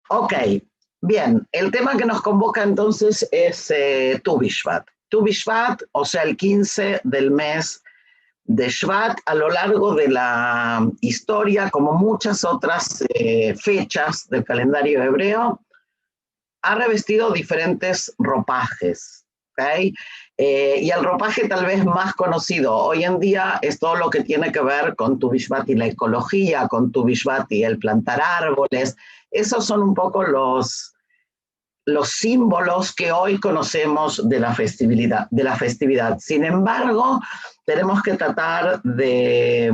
Ok, bien, el tema que nos convoca entonces es Tu Bishvat. Tu Bishvat, o sea, el 15 del mes de Shvat. A lo largo de la historia, como muchas otras fechas del calendario hebreo, ha revestido diferentes ropajes, ¿ok? Y el ropaje tal vez más conocido hoy en día es todo lo que tiene que ver con Tu Bishvat y la ecología, con Tu Bishvat y el plantar árboles. Esos son un poco los símbolos que hoy conocemos de la festividad. Sin embargo, tenemos que tratar de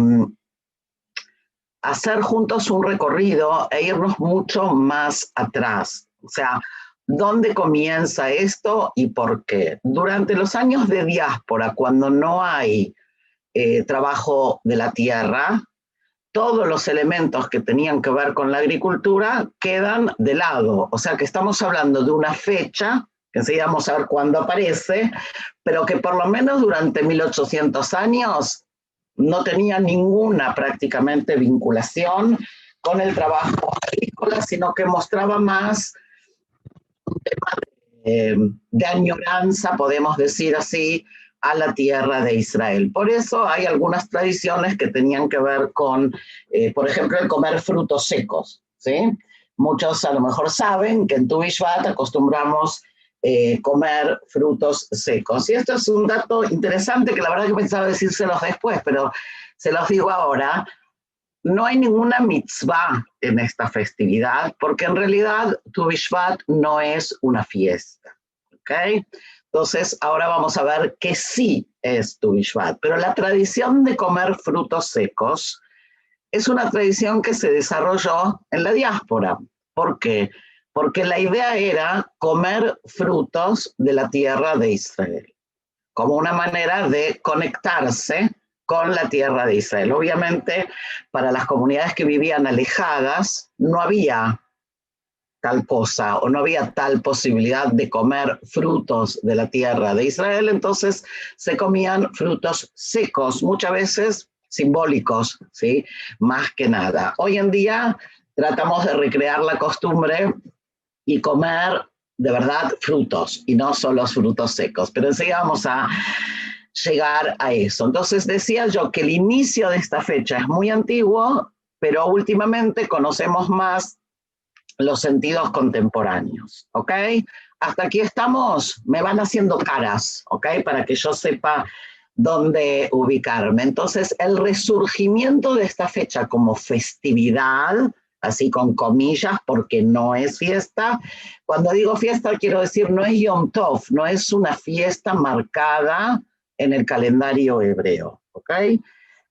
hacer juntos un recorrido e irnos mucho más atrás. O sea, ¿dónde comienza esto y por qué? Durante los años de diáspora, cuando no hay trabajo de la tierra, todos los elementos que tenían que ver con la agricultura quedan de lado. O sea que estamos hablando de una fecha, que enseguida vamos a ver cuándo aparece, pero que por lo menos durante 1800 años no tenía ninguna prácticamente vinculación con el trabajo agrícola, sino que mostraba más un tema de añoranza, podemos decir así, a la tierra de Israel. Por eso hay algunas tradiciones que tenían que ver con, por ejemplo, el comer frutos secos, ¿sí? Muchos a lo mejor saben que en Tu Bishvat acostumbramos comer frutos secos. Y esto es un dato interesante que la verdad que pensaba decírselos después, pero se los digo ahora. No hay ninguna mitzvah en esta festividad, porque en realidad Tu Bishvat no es una fiesta, ¿ok? Entonces, ahora vamos a ver que sí es Tu Bishvat, pero la tradición de comer frutos secos es una tradición que se desarrolló en la diáspora. ¿Por qué? Porque la idea era comer frutos de la tierra de Israel, como una manera de conectarse con la tierra de Israel. Obviamente, para las comunidades que vivían alejadas, no había tal cosa o no había tal posibilidad de comer frutos de la tierra de Israel, entonces se comían frutos secos, muchas veces simbólicos, ¿sí? Más que nada. Hoy en día tratamos de recrear la costumbre y comer de verdad frutos y no solo frutos secos, pero enseguida vamos a llegar a eso. Entonces decía yo que el inicio de esta fecha es muy antiguo, pero últimamente conocemos más los sentidos contemporáneos, ¿ok? Hasta aquí estamos, me van haciendo caras, ¿ok? Para que yo sepa dónde ubicarme. Entonces, el resurgimiento de esta fecha como festividad, así con comillas, porque no es fiesta. Cuando digo fiesta, quiero decir, no es Yom Tov, no es una fiesta marcada en el calendario hebreo, ¿ok?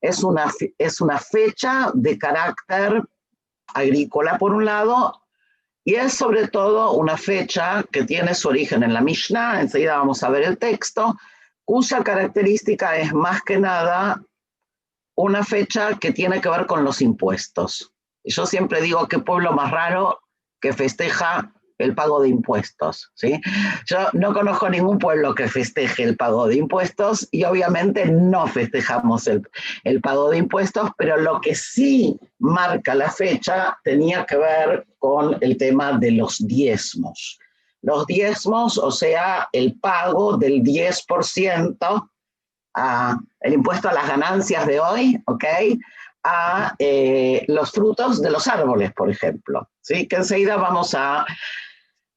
Es una fecha de carácter agrícola, por un lado, y es sobre todo una fecha que tiene su origen en la Mishnah, enseguida vamos a ver el texto, cuya característica es más que nada una fecha que tiene que ver con los impuestos. Y yo siempre digo qué pueblo más raro que festeja el pago de impuestos, ¿sí? Yo no conozco ningún pueblo que festeje el pago de impuestos y obviamente no festejamos el pago de impuestos, pero lo que sí marca la fecha tenía que ver con el tema de los diezmos. Los diezmos, o sea, el pago del 10%, el impuesto a las ganancias de hoy, ¿ok? A los frutos de los árboles, por ejemplo, ¿sí? Que enseguida vamos a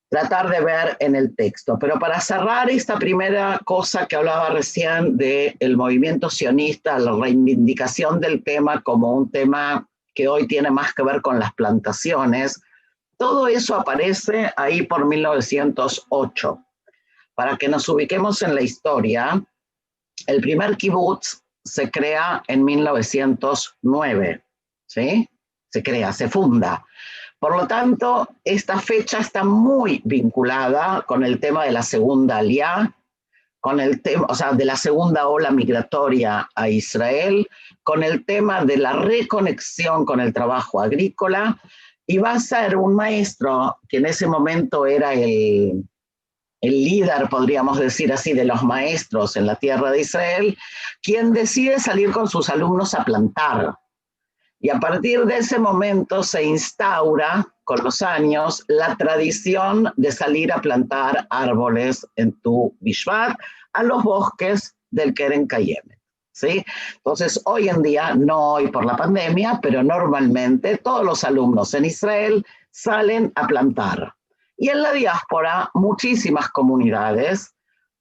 tratar de ver en el texto. Pero para cerrar esta primera cosa que hablaba recién del movimiento sionista, la reivindicación del tema como un tema que hoy tiene más que ver con las plantaciones, todo eso aparece ahí por 1908. Para que nos ubiquemos en la historia, el primer kibutz se crea en 1909, ¿sí? Se funda. Por lo tanto, esta fecha está muy vinculada con el tema de la segunda aliyá, con el tema, o sea, de la segunda ola migratoria a Israel, con el tema de la reconexión con el trabajo agrícola, y va a ser un maestro que en ese momento era el líder, podríamos decir así, de los maestros en la tierra de Israel, quien decide salir con sus alumnos a plantar. Y a partir de ese momento se instaura con los años la tradición de salir a plantar árboles en Tu Bishvat a los bosques del Keren Kayemet, ¿sí? Entonces, hoy en día, no hoy por la pandemia, pero normalmente todos los alumnos en Israel salen a plantar. Y en la diáspora, muchísimas comunidades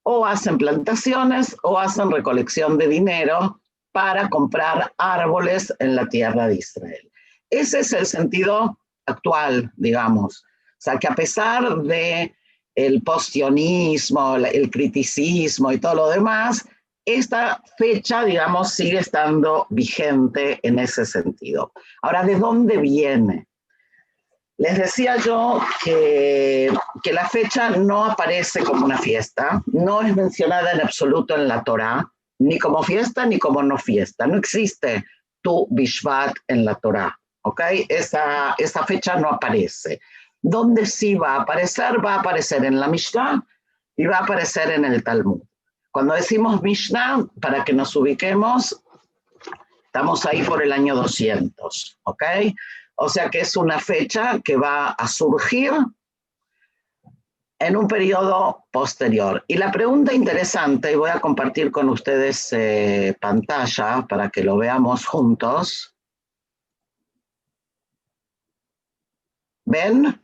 o hacen plantaciones o hacen recolección de dinero para comprar árboles en la tierra de Israel. Ese es el sentido actual, digamos. O sea, que a pesar de el postionismo, el criticismo y todo lo demás, esta fecha, digamos, sigue estando vigente en ese sentido. Ahora, ¿de dónde viene? Les decía yo que la fecha no aparece como una fiesta, no es mencionada en absoluto en la Torá, ni como fiesta ni como no fiesta. No existe Tu Bishvat en la Torá, ¿ok? Esa fecha no aparece. ¿Dónde sí va a aparecer? Va a aparecer en la Mishnah y va a aparecer en el Talmud. Cuando decimos Mishnah, para que nos ubiquemos, estamos ahí por el año 200, ¿ok? O sea que es una fecha que va a surgir en un periodo posterior. Y la pregunta interesante, y voy a compartir con ustedes pantalla para que lo veamos juntos. ¿Ven?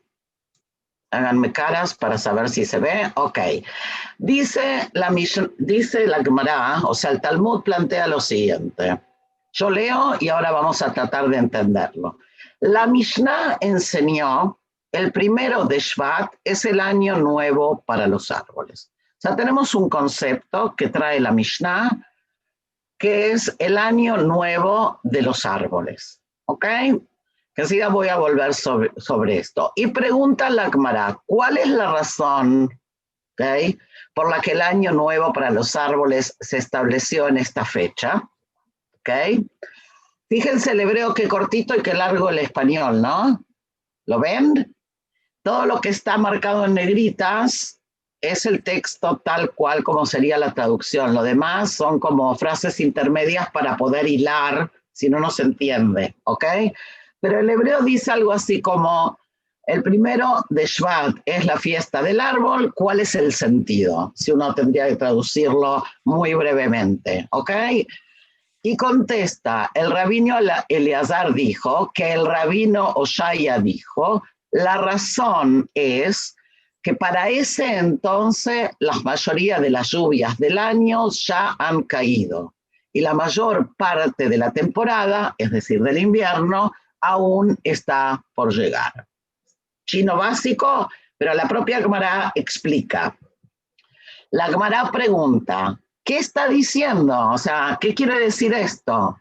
Háganme caras para saber si se ve. Ok. Dice la Gemara, o sea, el Talmud plantea lo siguiente. Yo leo y ahora vamos a tratar de entenderlo. La Mishnah enseñó el primero de Shvat es el año nuevo para los árboles. O sea, tenemos un concepto que trae la Mishnah, que es el año nuevo de los árboles. ¿Ok? Que enseguida voy a volver sobre esto. Y pregunta la Gemara, ¿cuál es la razón, okay, por la que el año nuevo para los árboles se estableció en esta fecha? ¿Ok? Fíjense el hebreo qué cortito y qué largo el español, ¿no? ¿Lo ven? Todo lo que está marcado en negritas es el texto tal cual como sería la traducción. Lo demás son como frases intermedias para poder hilar, si no, no se entiende, ¿ok? Pero el hebreo dice algo así como, el primero de Shvat es la fiesta del árbol, ¿cuál es el sentido? Si uno tendría que traducirlo muy brevemente, ¿ok? Y contesta, el rabino Eleazar dijo que el rabino Oshaya dijo, la razón es que para ese entonces la mayoría de las lluvias del año ya han caído y la mayor parte de la temporada, es decir, del invierno, aún está por llegar. Chino básico, pero la propia Gemara explica. La Gemara pregunta, ¿qué está diciendo? O sea, ¿qué quiere decir esto?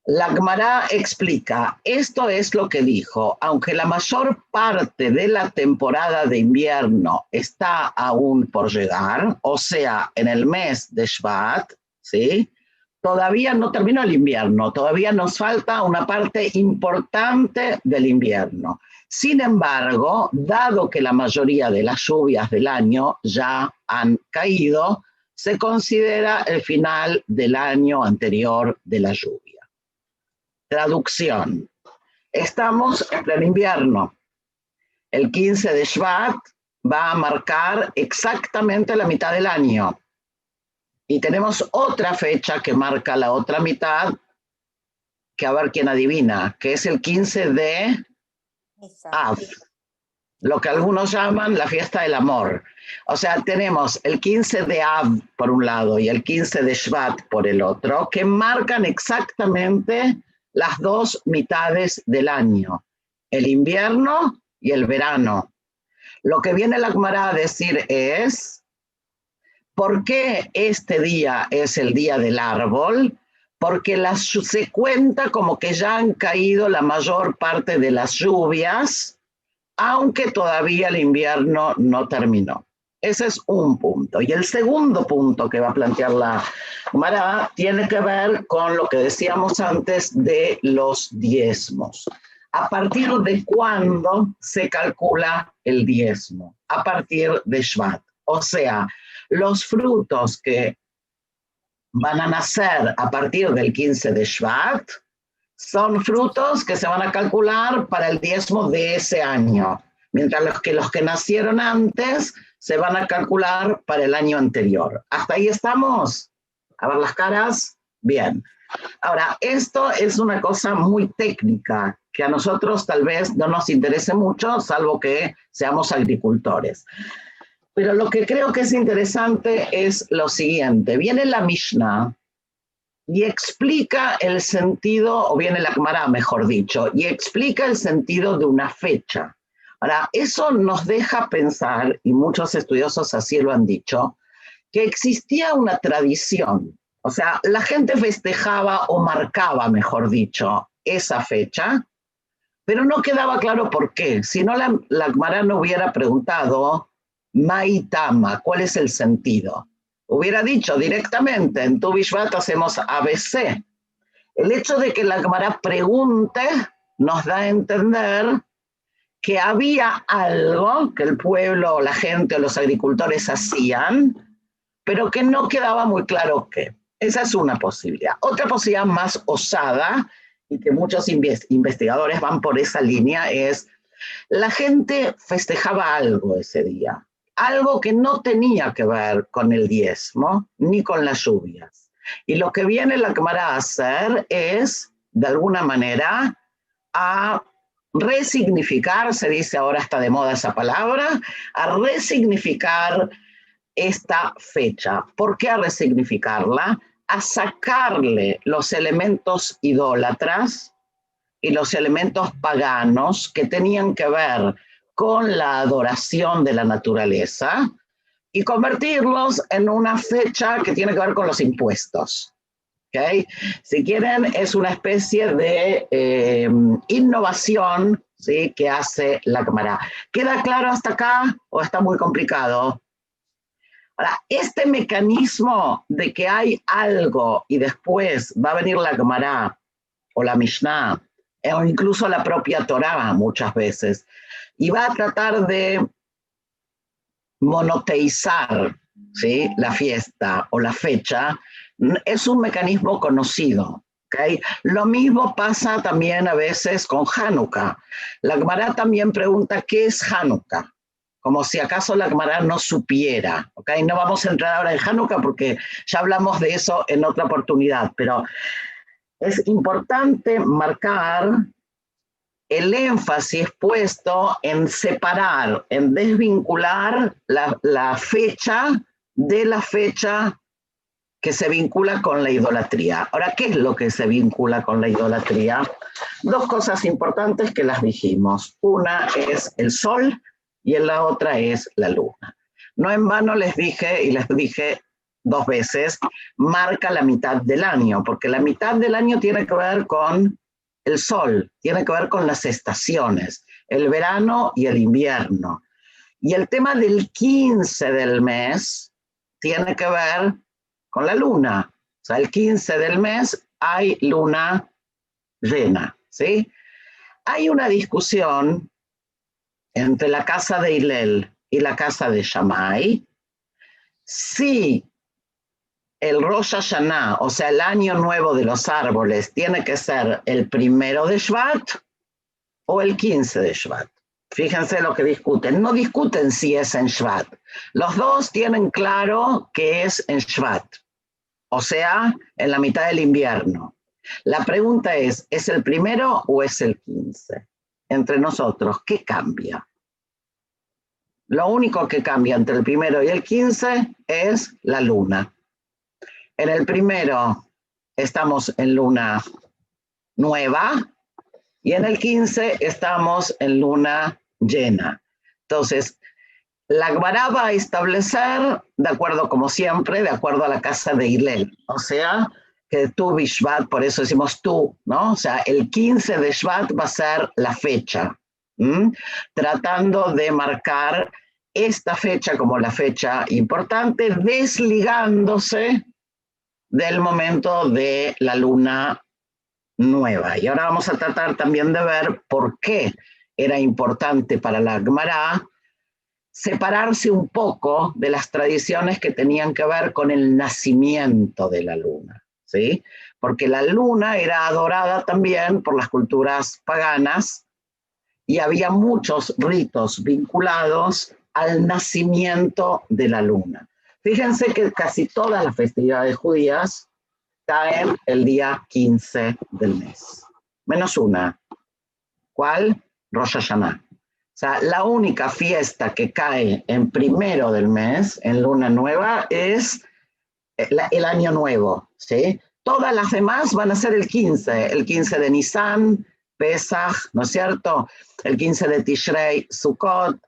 La Gemara explica, esto es lo que dijo, aunque la mayor parte de la temporada de invierno está aún por llegar, o sea, en el mes de Shvat, ¿sí? Todavía no terminó el invierno, todavía nos falta una parte importante del invierno. Sin embargo, dado que la mayoría de las lluvias del año ya han caído, se considera el final del año anterior de la lluvia. Traducción. Estamos en pleno invierno. El 15 de Shvat va a marcar exactamente la mitad del año. Y tenemos otra fecha que marca la otra mitad, que a ver quién adivina, que es el 15 de Av, lo que algunos llaman la fiesta del amor. O sea, tenemos el 15 de Av por un lado y el 15 de Shvat por el otro, que marcan exactamente las dos mitades del año, el invierno y el verano. Lo que viene la Gemara a decir es, ¿por qué este día es el día del árbol? Porque se cuenta como que ya han caído la mayor parte de las lluvias, aunque todavía el invierno no terminó. Ese es un punto. Y el segundo punto que va a plantear la Gemara tiene que ver con lo que decíamos antes de los diezmos. ¿A partir de cuándo se calcula el diezmo? A partir de Shvat. O sea, los frutos que van a nacer a partir del 15 de Shvat Son frutos que se van a calcular para el diezmo de ese año, mientras los que nacieron antes se van a calcular para el año anterior. ¿Hasta ahí estamos? A ver las caras. Bien. Ahora, esto es una cosa muy técnica que a nosotros tal vez no nos interese mucho, salvo que seamos agricultores. Pero lo que creo que es interesante es lo siguiente. Viene la Mishnah y explica el sentido, o viene la Gemara, mejor dicho, y explica el sentido de una fecha. Ahora, eso nos deja pensar, y muchos estudiosos así lo han dicho, que existía una tradición. O sea, la gente festejaba o marcaba, mejor dicho, esa fecha, pero no quedaba claro por qué. Si no, la Gemara no hubiera preguntado, Maitama, ¿cuál es el sentido? Hubiera dicho directamente, en Tu Bishvat hacemos ABC. El hecho de que la Gemara pregunte nos da a entender que había algo que el pueblo, la gente o los agricultores hacían, pero que no quedaba muy claro qué. Esa es una posibilidad. Otra posibilidad más osada, y que muchos investigadores van por esa línea, es la gente festejaba algo ese día, algo que no tenía que ver con el diezmo ni con las lluvias. Y lo que viene la Gemara a hacer es, de alguna manera, a resignificar, se dice ahora está de moda esa palabra, a resignificar esta fecha. ¿Por qué a resignificarla? A sacarle los elementos idólatras y los elementos paganos que tenían que ver con la adoración de la naturaleza y convertirlos en una fecha que tiene que ver con los impuestos. ¿Okay? Si quieren, es una especie de innovación, ¿sí?, que hace la Gemara. ¿Queda claro hasta acá o está muy complicado? Ahora, este mecanismo de que hay algo y después va a venir la Gemara o la Mishnah o incluso la propia Torá muchas veces y va a tratar de monoteizar, ¿sí?, la fiesta o la fecha, es un mecanismo conocido. ¿Okay? Lo mismo pasa también a veces con Hanukkah. La Gemara también pregunta ¿qué es Hanukkah? Como si acaso la Gemara no supiera. ¿Okay? No vamos a entrar ahora en Hanukkah porque ya hablamos de eso en otra oportunidad, pero es importante marcar el énfasis puesto en separar, en desvincular la fecha de la fecha que se vincula con la idolatría. Ahora, ¿qué es lo que se vincula con la idolatría? Dos cosas importantes que las dijimos. Una es el sol y la otra es la luna. No en vano les dije, y les dije 2 veces, marca la mitad del año, porque la mitad del año tiene que ver con el sol, tiene que ver con las estaciones, el verano y el invierno. Y el tema del 15 del mes tiene que ver con la luna. O sea, el 15 del mes hay luna llena, ¿sí? Hay una discusión entre la casa de Hillel y la casa de Shammai si el Rosh Hashanah, o sea, el año nuevo de los árboles, tiene que ser el 1 de Shvat o el 15 de Shvat. Fíjense lo que discuten. No discuten si es en Shvat. Los dos tienen claro que es en Shvat, o sea, en la mitad del invierno. La pregunta es el 1 o es el 15? Entre nosotros, ¿qué cambia? Lo único que cambia entre el 1 y el 15 es la luna. En el 1 estamos en luna nueva y en el 15 estamos en luna llena. Entonces, la Gemara va a establecer, de acuerdo como siempre, de acuerdo a la casa de Hillel. O sea, que Tu Bishvat, por eso decimos tú, ¿no? O sea, el 15 de Shvat va a ser la fecha, tratando de marcar esta fecha como la fecha importante, desligándose del momento de la luna nueva. Y ahora vamos a tratar también de ver por qué era importante para la Gemara separarse un poco de las tradiciones que tenían que ver con el nacimiento de la luna. ¿sí? Porque la luna era adorada también por las culturas paganas y había muchos ritos vinculados al nacimiento de la luna. Fíjense que casi todas las festividades judías caen el día 15 del mes, menos una. ¿Cuál? Rosh Hashanah. O sea, la única fiesta que cae en primero del mes, en luna nueva, es el año nuevo, ¿sí? Todas las demás van a ser el 15 de Nisan, Pesach, ¿no es cierto? El 15 de Tishrei, Sukkot,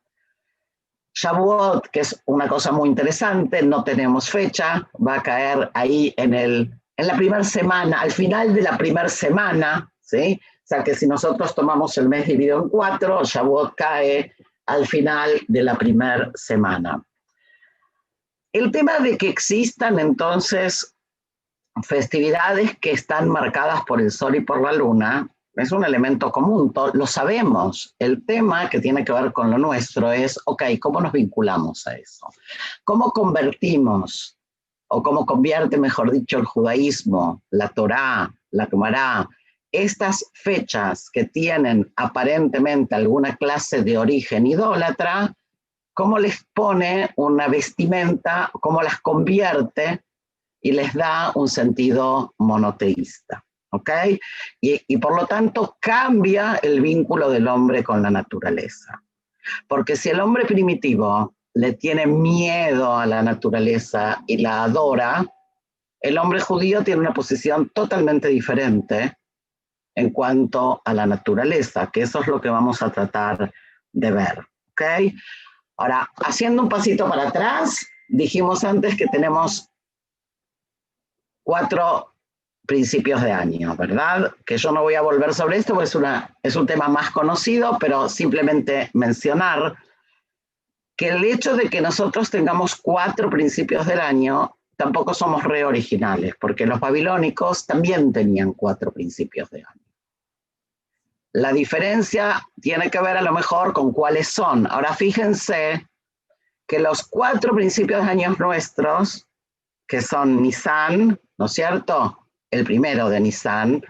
Shavuot, que es una cosa muy interesante, no tenemos fecha, va a caer ahí en la primera semana, al final de la primera semana, ¿sí? O sea que si nosotros tomamos el mes dividido en 4, Shavuot cae al final de la primera semana. El tema de que existan entonces festividades que están marcadas por el sol y por la luna es un elemento común, lo sabemos. El tema que tiene que ver con lo nuestro es, ok, ¿cómo nos vinculamos a eso? ¿Cómo convertimos, o cómo convierte, mejor dicho, el judaísmo, la Torá, la Gemara, estas fechas que tienen aparentemente alguna clase de origen idólatra, cómo les pone una vestimenta, cómo las convierte y les da un sentido monoteísta, ¿ok? Y por lo tanto cambia el vínculo del hombre con la naturaleza. Porque si el hombre primitivo le tiene miedo a la naturaleza y la adora, el hombre judío tiene una posición totalmente diferente en cuanto a la naturaleza, que eso es lo que vamos a tratar de ver, ¿ok? Ahora, haciendo un pasito para atrás, dijimos antes que tenemos 4 principios de año, ¿verdad? Que yo no voy a volver sobre esto porque es un tema más conocido, pero simplemente mencionar que el hecho de que nosotros tengamos 4 principios del año, tampoco somos re originales, porque los babilónicos también tenían 4 principios de año. La diferencia tiene que ver a lo mejor con cuáles son. Ahora fíjense que los 4 principios de años nuestros, que son Nisan, ¿no es cierto? El primero de Nisan,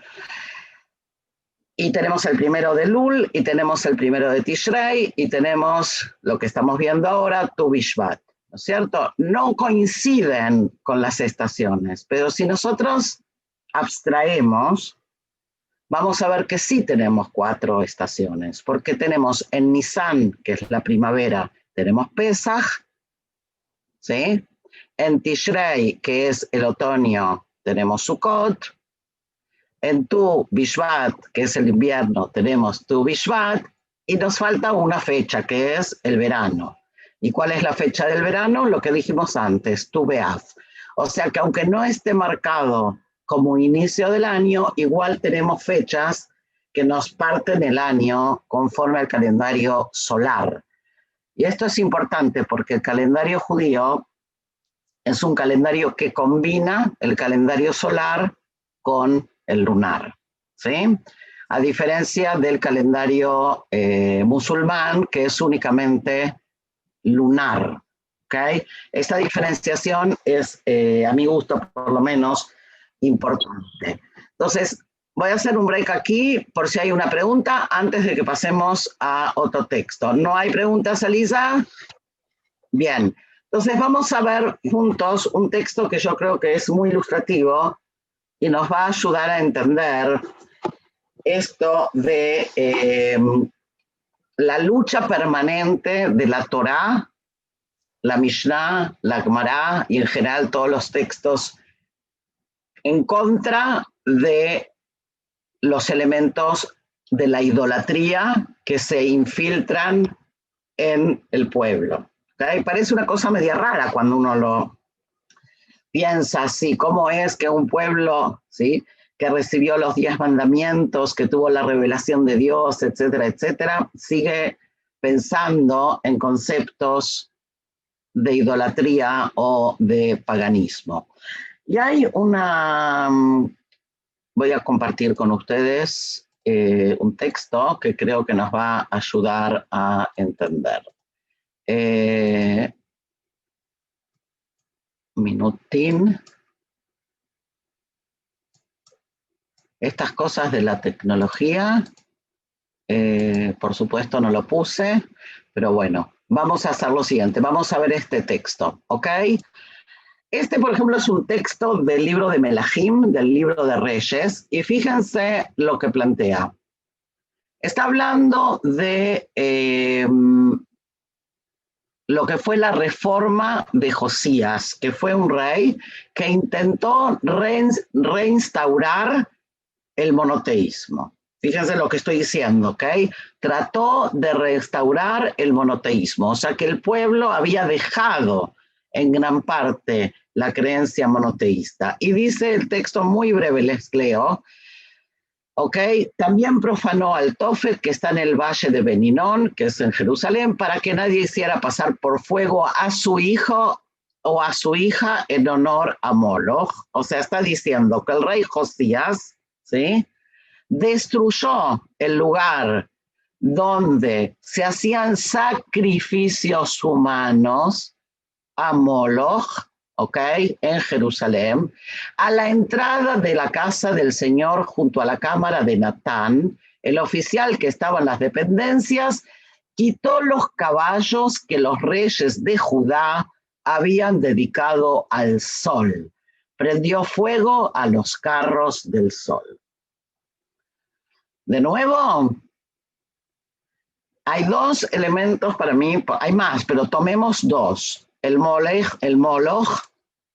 y tenemos el primero de Lul, y tenemos el primero de Tishrei, y tenemos lo que estamos viendo ahora, Tu Bishvat, ¿no es cierto? No coinciden con las estaciones, pero si nosotros abstraemos, vamos a ver que sí tenemos 4 estaciones, porque tenemos en Nisan, que es la primavera, tenemos Pesach, ¿sí? En Tishrei, que es el otoño, tenemos Sukkot. En Tu Bishvat, que es el invierno, tenemos Tu Bishvat. Y nos falta una fecha, que es el verano. ¿Y cuál es la fecha del verano? Lo que dijimos antes, Tu Be'av. O sea que aunque no esté marcado como inicio del año, igual tenemos fechas que nos parten el año conforme al calendario solar. Y esto es importante porque el calendario judío es un calendario que combina el calendario solar con el lunar, ¿sí? A diferencia del calendario musulmán, que es únicamente lunar, ¿ok? Esta diferenciación es, a mi gusto por lo menos, importante. Entonces, voy a hacer un break aquí por si hay una pregunta antes de que pasemos a otro texto. ¿No hay preguntas, Elisa? Bien, entonces vamos a ver juntos un texto que yo creo que es muy ilustrativo y nos va a ayudar a entender esto de la lucha permanente de la Torá, la Mishnah, la Gemara y en general todos los textos en contra de los elementos de la idolatría que se infiltran en el pueblo. ¿Okay? Parece una cosa media rara cuando uno lo piensa así, cómo es que un pueblo, ¿sí?, que recibió los 10 mandamientos, que tuvo la revelación de Dios, etcétera, etcétera, sigue pensando en conceptos de idolatría o de paganismo. Y hay voy a compartir con ustedes un texto que creo que nos va a ayudar a entender. Minutín. Estas cosas de la tecnología, por supuesto no lo puse, pero bueno, vamos a hacer lo siguiente, vamos a ver este texto, ¿ok? Este, por ejemplo, es un texto del libro de Melahim, del libro de Reyes, y fíjense lo que plantea. Está hablando de lo que fue la reforma de Josías, que fue un rey que intentó reinstaurar el monoteísmo. Fíjense lo que estoy diciendo, ¿ok? Trató de restaurar el monoteísmo, o sea que el pueblo había dejado en gran parte la creencia monoteísta. Y dice el texto muy breve, les leo, ¿ok? También profanó al Tofet, que está en el valle de Beninón, que es en Jerusalén, para que nadie hiciera pasar por fuego a su hijo o a su hija en honor a Moloch. O sea, está diciendo que el rey Josías, ¿sí?, destruyó el lugar donde se hacían sacrificios humanos a Moloch, ¿ok? En Jerusalén, a la entrada de la casa del Señor junto a la cámara de Natán, el oficial que estaba en las dependencias, quitó los caballos que los reyes de Judá habían dedicado al sol. Prendió fuego a los carros del sol. De nuevo, hay dos elementos para mí, hay más, pero tomemos dos. El Moloch,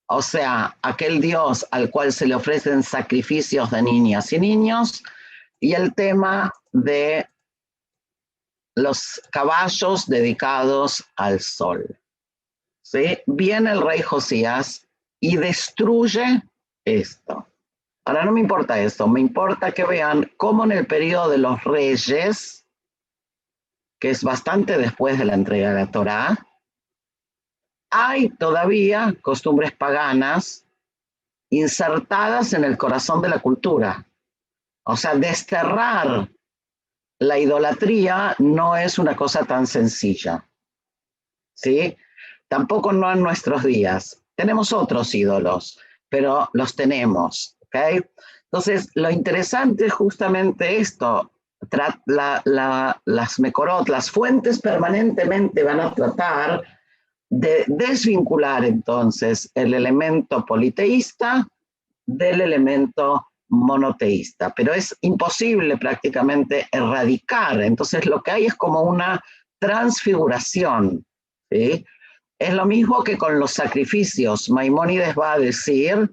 o sea, aquel dios al cual se le ofrecen sacrificios de niñas y niños, y el tema de los caballos dedicados al sol. ¿Sí? Viene el rey Josías y destruye esto. Ahora no me importa esto, me importa que vean cómo en el periodo de los reyes, que es bastante después de la entrega de la Torá, hay todavía costumbres paganas insertadas en el corazón de la cultura. O sea, desterrar la idolatría no es una cosa tan sencilla, ¿sí? Tampoco no en nuestros días. Tenemos otros ídolos, pero los tenemos, ¿ok? Entonces, lo interesante es justamente esto. Las Mekorot, las fuentes permanentemente van a tratar de desvincular entonces el elemento politeísta del elemento monoteísta, pero es imposible prácticamente erradicar. Entonces lo que hay es como una transfiguración, ¿sí? Es lo mismo que con los sacrificios. Maimónides va a decir,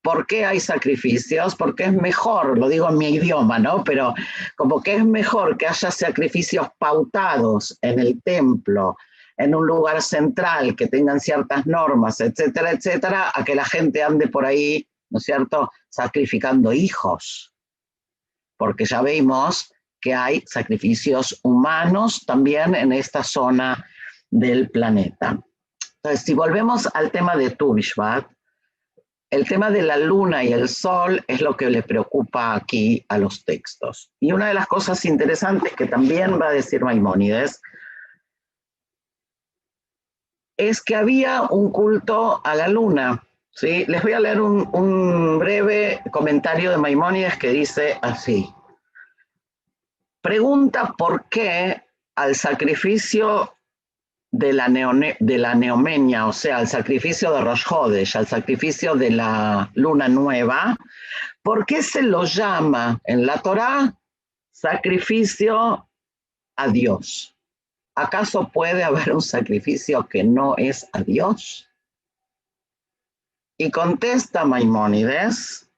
¿por qué hay sacrificios? Porque es mejor, lo digo en mi idioma, ¿no? Pero como que es mejor que haya sacrificios pautados en el templo, en un lugar central, que tengan ciertas normas, etcétera, etcétera, a que la gente ande por ahí, ¿no es cierto?, sacrificando hijos. Porque ya vimos que hay sacrificios humanos también en esta zona del planeta. Entonces, si volvemos al tema de Tu Bishvat, el tema de la luna y el sol es lo que le preocupa aquí a los textos. Y una de las cosas interesantes que también va a decir Maimónides es que había un culto a la luna, ¿sí? Les voy a leer un breve comentario de Maimónides que dice así. Pregunta por qué al sacrificio de la neomenia, o sea, al sacrificio de Rosh Hodesh, al sacrificio de la luna nueva, ¿por qué se lo llama en la Torá sacrificio a Dios? ¿Acaso puede haber un sacrificio que no es a Dios? Y contesta Maimónides,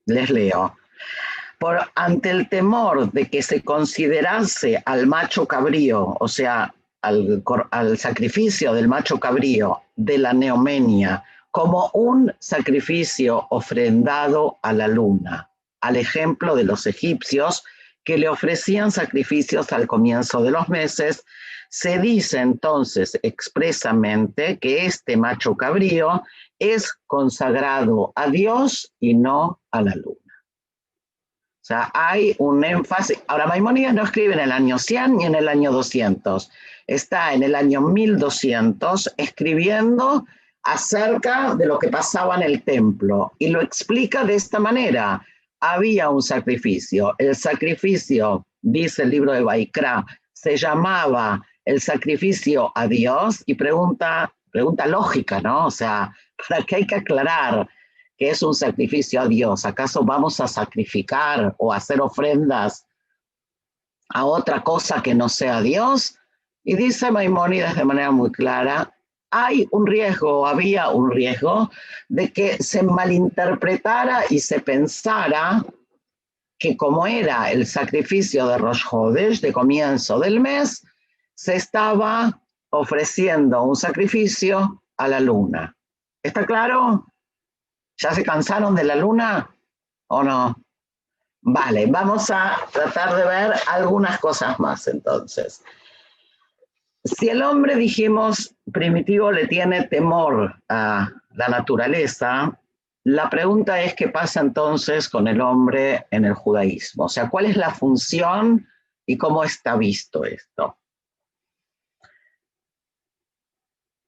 les leo, ante el temor de que se considerase al macho cabrío, o sea, al sacrificio del macho cabrío de la neomenia, como un sacrificio ofrendado a la luna, al ejemplo de los egipcios que le ofrecían sacrificios al comienzo de los meses, se dice entonces expresamente que este macho cabrío es consagrado a Dios y no a la luna. O sea, hay un énfasis. Ahora, Maimónides no escribe en el año 100 ni en el año 200. Está en el año 1200 escribiendo acerca de lo que pasaba en el templo y lo explica de esta manera. Había un sacrificio. El sacrificio, dice el libro de Baikra, se llamaba el sacrificio a Dios y pregunta lógica, ¿no? O sea, ¿para qué hay que aclarar que es un sacrificio a Dios? ¿Acaso vamos a sacrificar o hacer ofrendas a otra cosa que no sea Dios? Y dice Maimónides de manera muy clara, hay un riesgo, había un riesgo de que se malinterpretara y se pensara que como era el sacrificio de Rosh Hodesh, de comienzo del mes, se estaba ofreciendo un sacrificio a la luna. ¿Está claro? ¿Ya se cansaron de la luna o no? Vale, vamos a tratar de ver algunas cosas más entonces. Si el hombre, dijimos, primitivo le tiene temor a la naturaleza, la pregunta es qué pasa entonces con el hombre en el judaísmo. O sea, ¿cuál es la función y cómo está visto esto?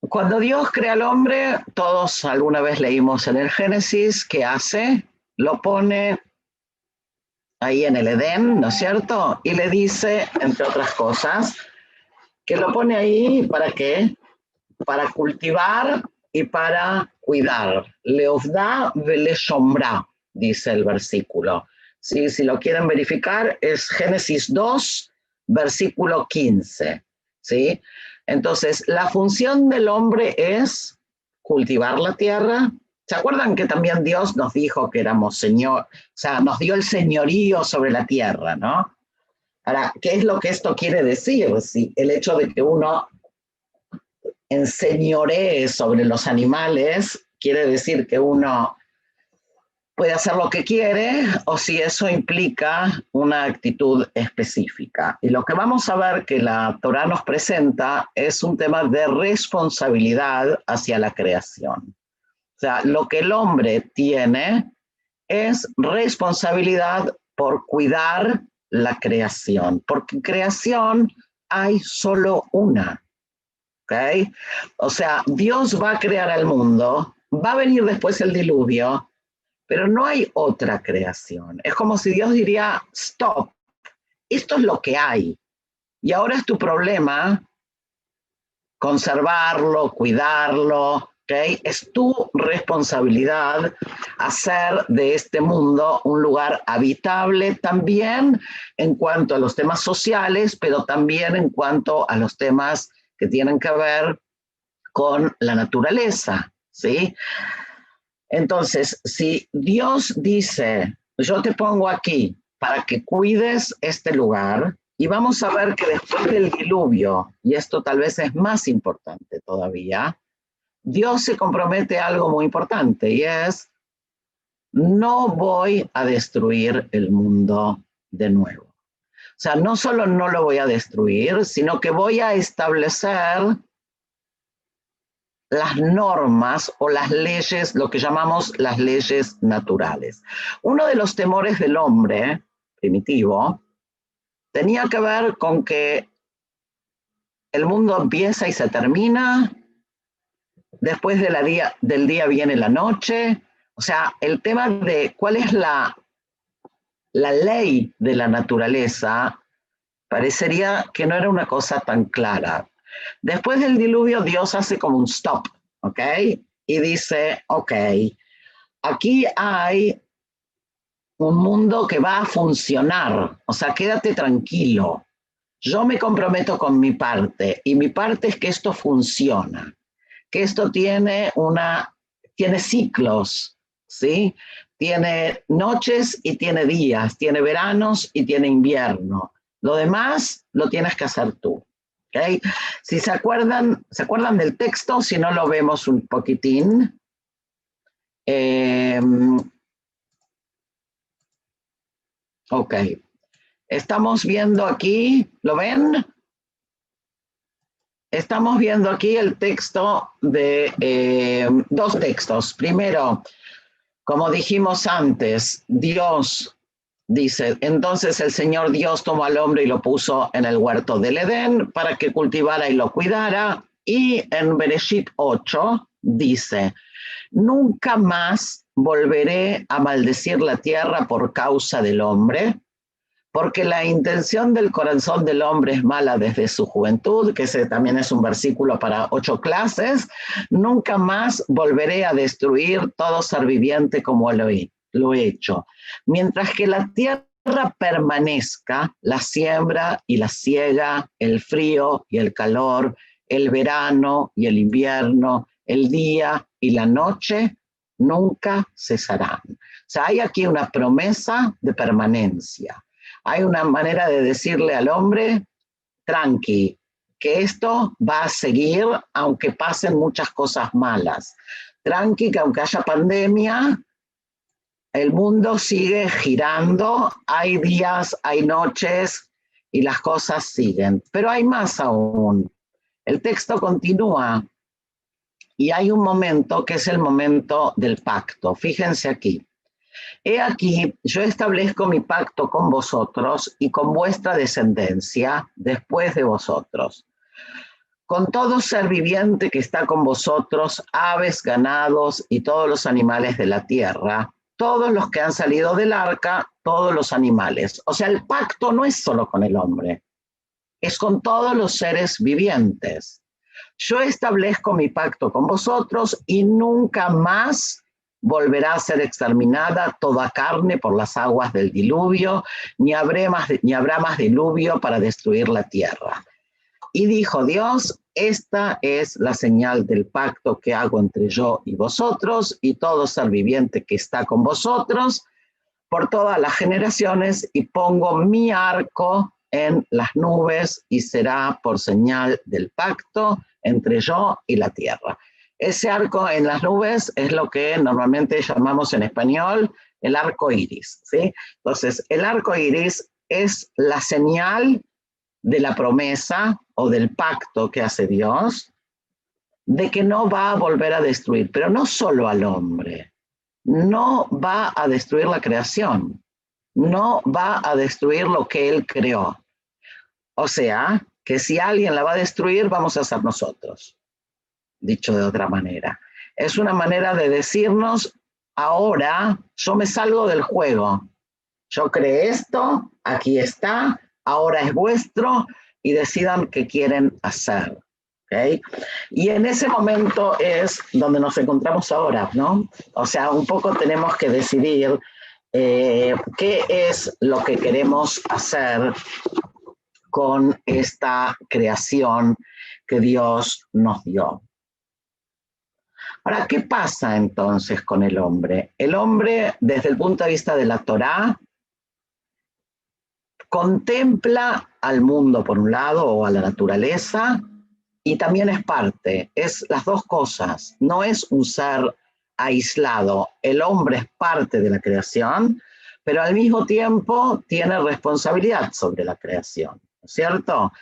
Cuando Dios crea al hombre, todos alguna vez leímos en el Génesis, ¿qué hace? Lo pone ahí en el Edén, ¿no es cierto? Y le dice, entre otras cosas, que lo pone ahí, ¿para qué? Para cultivar y para cuidar. Leovda vele sombra, dice el versículo. ¿Sí? Si lo quieren verificar, es Génesis 2, versículo 15. ¿Sí? Entonces, la función del hombre es cultivar la tierra. ¿Se acuerdan que también Dios nos dijo que éramos señor, o sea, nos dio el señorío sobre la tierra, ¿no? Ahora, ¿qué es lo que esto quiere decir? Si el hecho de que uno enseñoree sobre los animales quiere decir que uno puede hacer lo que quiere o si eso implica una actitud específica. Y lo que vamos a ver que la Torá nos presenta es un tema de responsabilidad hacia la creación. O sea, lo que el hombre tiene es responsabilidad por cuidar la creación, porque creación hay solo una. ¿Okay? O sea, Dios va a crear al mundo, va a venir después el diluvio, pero no hay otra creación. Es como si Dios diría, stop, esto es lo que hay. Y ahora es tu problema conservarlo, cuidarlo, ¿okay? Es tu responsabilidad hacer de este mundo un lugar habitable también en cuanto a los temas sociales, pero también en cuanto a los temas que tienen que ver con la naturaleza, ¿sí? Entonces, si Dios dice, yo te pongo aquí para que cuides este lugar, y vamos a ver que después del diluvio, y esto tal vez es más importante todavía, Dios se compromete a algo muy importante, y es, no voy a destruir el mundo de nuevo. O sea, no solo no lo voy a destruir, sino que voy a establecer las normas o las leyes, lo que llamamos las leyes naturales. Uno de los temores del hombre primitivo tenía que ver con que el mundo empieza y se termina, después del día viene la noche, o sea, el tema de cuál es la ley de la naturaleza parecería que no era una cosa tan clara. Después del diluvio, Dios hace como un stop, ¿ok? Y dice, ok, aquí hay un mundo que va a funcionar, o sea, quédate tranquilo. Yo me comprometo con mi parte, y mi parte es que esto funciona, que esto tiene ciclos, ¿sí? Tiene noches y tiene días, tiene veranos y tiene invierno. Lo demás lo tienes que hacer tú. ¿Okay? Si se acuerdan del texto, si no lo vemos un poquitín. Ok. Estamos viendo aquí, ¿lo ven? Estamos viendo aquí el texto de dos textos. Primero, como dijimos antes, Dios dice, entonces el Señor Dios tomó al hombre y lo puso en el huerto del Edén para que cultivara y lo cuidara. Y en Bereshit 8, dice: nunca más volveré a maldecir la tierra por causa del hombre, porque la intención del corazón del hombre es mala desde su juventud, que ese también es un versículo para 8 clases. Nunca más volveré a destruir todo ser viviente como lo he hecho. Mientras que la tierra permanezca, la siembra y la siega, el frío y el calor, el verano y el invierno, el día y la noche, nunca cesarán. O sea, hay aquí una promesa de permanencia. Hay una manera de decirle al hombre: tranqui, que esto va a seguir aunque pasen muchas cosas malas. Tranqui, que aunque haya pandemia, el mundo sigue girando, hay días, hay noches y las cosas siguen. Pero hay más aún. El texto continúa y hay un momento que es el momento del pacto. Fíjense aquí. He aquí, yo establezco mi pacto con vosotros y con vuestra descendencia después de vosotros, con todo ser viviente que está con vosotros, aves, ganados y todos los animales de la tierra, todos los que han salido del arca, todos los animales. O sea, el pacto no es solo con el hombre, es con todos los seres vivientes. Yo establezco mi pacto con vosotros y nunca más volverá a ser exterminada toda carne por las aguas del diluvio, ni habrá más diluvio para destruir la tierra. Y dijo Dios: esta es la señal del pacto que hago entre yo y vosotros y todo ser viviente que está con vosotros por todas las generaciones, y pongo mi arco en las nubes y será por señal del pacto entre yo y la tierra. Ese arco en las nubes es lo que normalmente llamamos en español el arco iris, ¿sí? Entonces, el arco iris es la señal de la promesa o del pacto que hace Dios de que no va a volver a destruir, pero no solo al hombre, no va a destruir la creación, no va a destruir lo que él creó. O sea, que si alguien la va a destruir, vamos a ser nosotros, dicho de otra manera. Es una manera de decirnos: ahora yo me salgo del juego, yo creé esto, aquí está, ahora es vuestro y decidan qué quieren hacer. ¿Okay? Y en ese momento es donde nos encontramos ahora, ¿no? O sea, un poco tenemos que decidir qué es lo que queremos hacer con esta creación que Dios nos dio. Ahora, ¿qué pasa entonces con el hombre? El hombre, desde el punto de vista de la Torá, contempla al mundo por un lado, o a la naturaleza, y también es parte, es las dos cosas. No es un ser aislado. El hombre es parte de la creación, pero al mismo tiempo tiene responsabilidad sobre la creación, ¿cierto?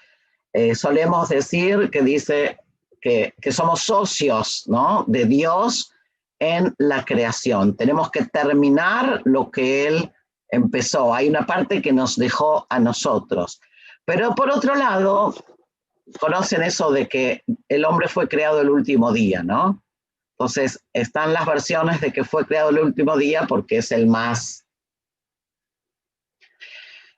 Solemos decir que dice que somos socios, ¿no?, de Dios en la creación. Tenemos que terminar lo que Él empezó. Hay una parte que nos dejó a nosotros. Pero por otro lado, conocen eso de que el hombre fue creado el último día, ¿no? Entonces, están las versiones de que fue creado el último día porque es el más...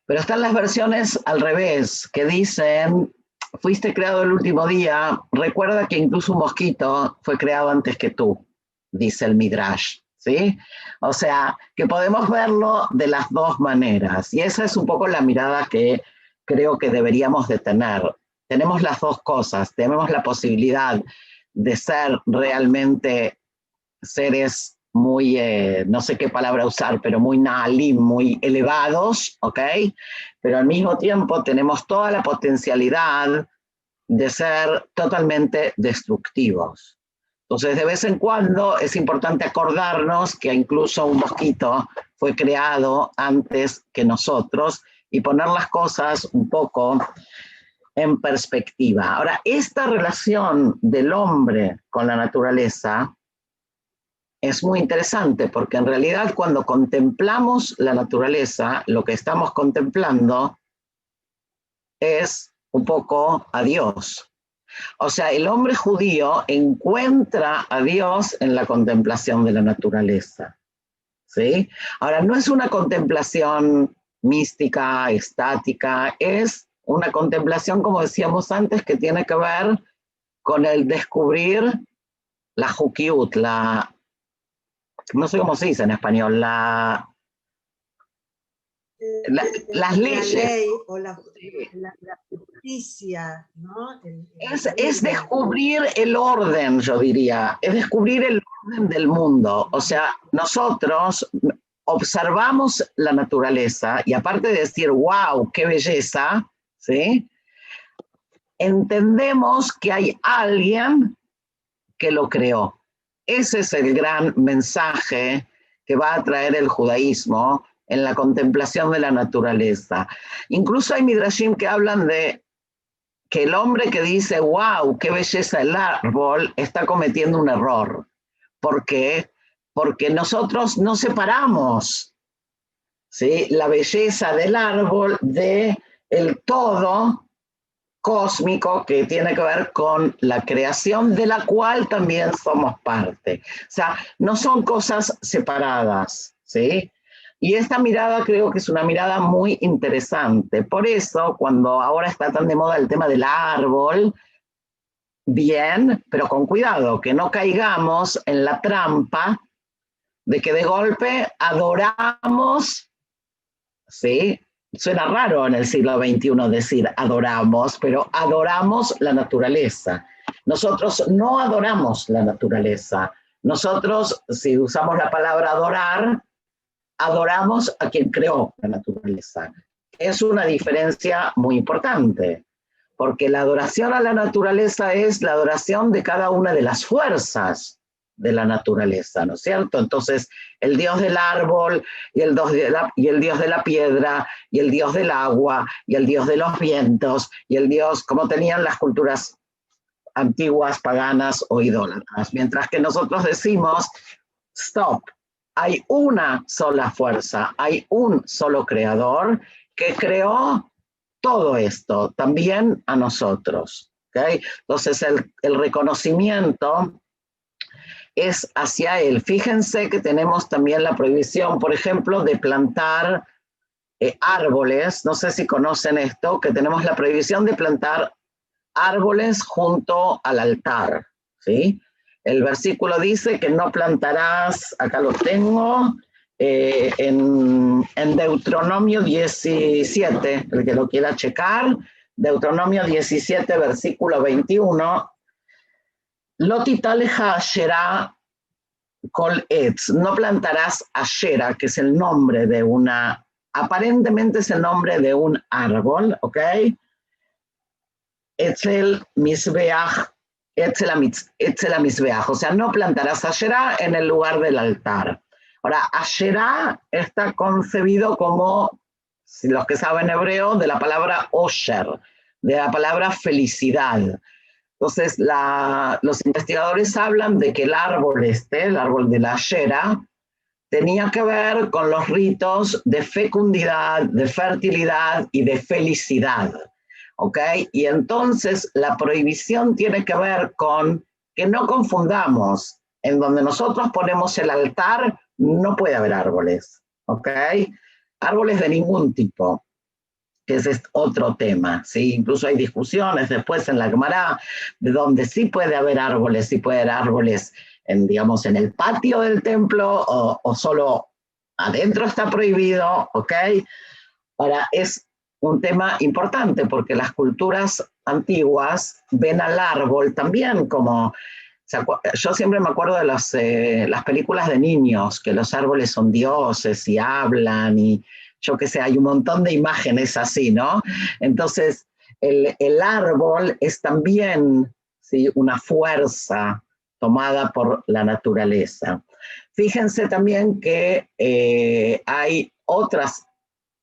Pero están las versiones al revés, que dicen: fuiste creado el último día, recuerda que incluso un mosquito fue creado antes que tú, dice el Midrash, ¿sí? O sea, que podemos verlo de las dos maneras, y esa es un poco la mirada que creo que deberíamos de tener. Tenemos las dos cosas, tenemos la posibilidad de ser realmente seres muy, no sé qué palabra usar, pero muy naalim, muy elevados, ¿ok? Pero al mismo tiempo tenemos toda la potencialidad de ser totalmente destructivos. Entonces, de vez en cuando es importante acordarnos que incluso un mosquito fue creado antes que nosotros y poner las cosas un poco en perspectiva. Ahora, esta relación del hombre con la naturaleza es muy interesante porque en realidad cuando contemplamos la naturaleza, lo que estamos contemplando es un poco a Dios. O sea, el hombre judío encuentra a Dios en la contemplación de la naturaleza, ¿sí? Ahora, no es una contemplación mística, estática, es una contemplación, como decíamos antes, que tiene que ver con el descubrir la jukiut, no sé cómo se dice en español, las leyes. La ley o la justicia, ¿no? Es descubrir el orden, yo diría, es descubrir el orden del mundo. O sea, nosotros observamos la naturaleza y aparte de decir, wow, qué belleza, ¿sí? Entendemos que hay alguien que lo creó. Ese es el gran mensaje que va a traer el judaísmo en la contemplación de la naturaleza. Incluso hay midrashim que hablan de que el hombre que dice, wow, qué belleza el árbol, está cometiendo un error. ¿Por qué? Porque nosotros no separamos, ¿sí?, la belleza del árbol de el todo cósmico que tiene que ver con la creación de la cual también somos parte. O sea, no son cosas separadas, ¿sí? Y esta mirada creo que es una mirada muy interesante. Por eso, cuando ahora está tan de moda el tema del árbol, bien, pero con cuidado, que no caigamos en la trampa de que de golpe adoramos, ¿sí? Suena raro en el siglo XXI decir adoramos, pero adoramos la naturaleza. Nosotros no adoramos la naturaleza. Nosotros, si usamos la palabra adorar, adoramos a quien creó la naturaleza. Es una diferencia muy importante, porque la adoración a la naturaleza es la adoración de cada una de las fuerzas de la naturaleza, ¿no es cierto? Entonces, el dios del árbol, y el dios de la piedra, y el dios del agua, y el dios de los vientos, y el dios, como tenían las culturas antiguas, paganas o idólatras. Mientras que nosotros decimos, stop, hay una sola fuerza, hay un solo creador que creó todo esto, también a nosotros. ¿Okay? Entonces, el reconocimiento es hacia él. Fíjense que tenemos también la prohibición, por ejemplo, de plantar árboles. No sé si conocen esto, que tenemos la prohibición de plantar árboles junto al altar, ¿sí? El versículo dice que no plantarás, acá lo tengo, en Deuteronomio 17, el que lo quiera checar, Deuteronomio 17, versículo 21, Lo titaleja Asherá kol etz, no plantarás Ashera, que es el nombre de una, aparentemente es el nombre de un árbol, ¿ok? Etzel Misbeach, Etzel Misbeach, o sea, no plantarás Asherá en el lugar del altar. Ahora, Asherá está concebido como, si los que saben hebreo, de la palabra Osher, de la palabra felicidad. Entonces, los investigadores hablan de que el árbol el árbol de la Ashera, tenía que ver con los ritos de fecundidad, de fertilidad y de felicidad. ¿Ok? Y entonces la prohibición tiene que ver con que no confundamos. En donde nosotros ponemos el altar, no puede haber árboles. ¿Ok? Árboles de ningún tipo, que ese es otro tema, ¿sí? Incluso hay discusiones después en la Gemara de donde sí puede haber árboles, sí puede haber árboles digamos, en el patio del templo o solo adentro está prohibido, ¿ok? Ahora, es un tema importante porque las culturas antiguas ven al árbol también como... Yo siempre me acuerdo de las películas de niños, que los árboles son dioses y hablan y yo qué sé, hay un montón de imágenes así, ¿no? Entonces, el árbol es también, ¿sí?, una fuerza tomada por la naturaleza. Fíjense también que hay otras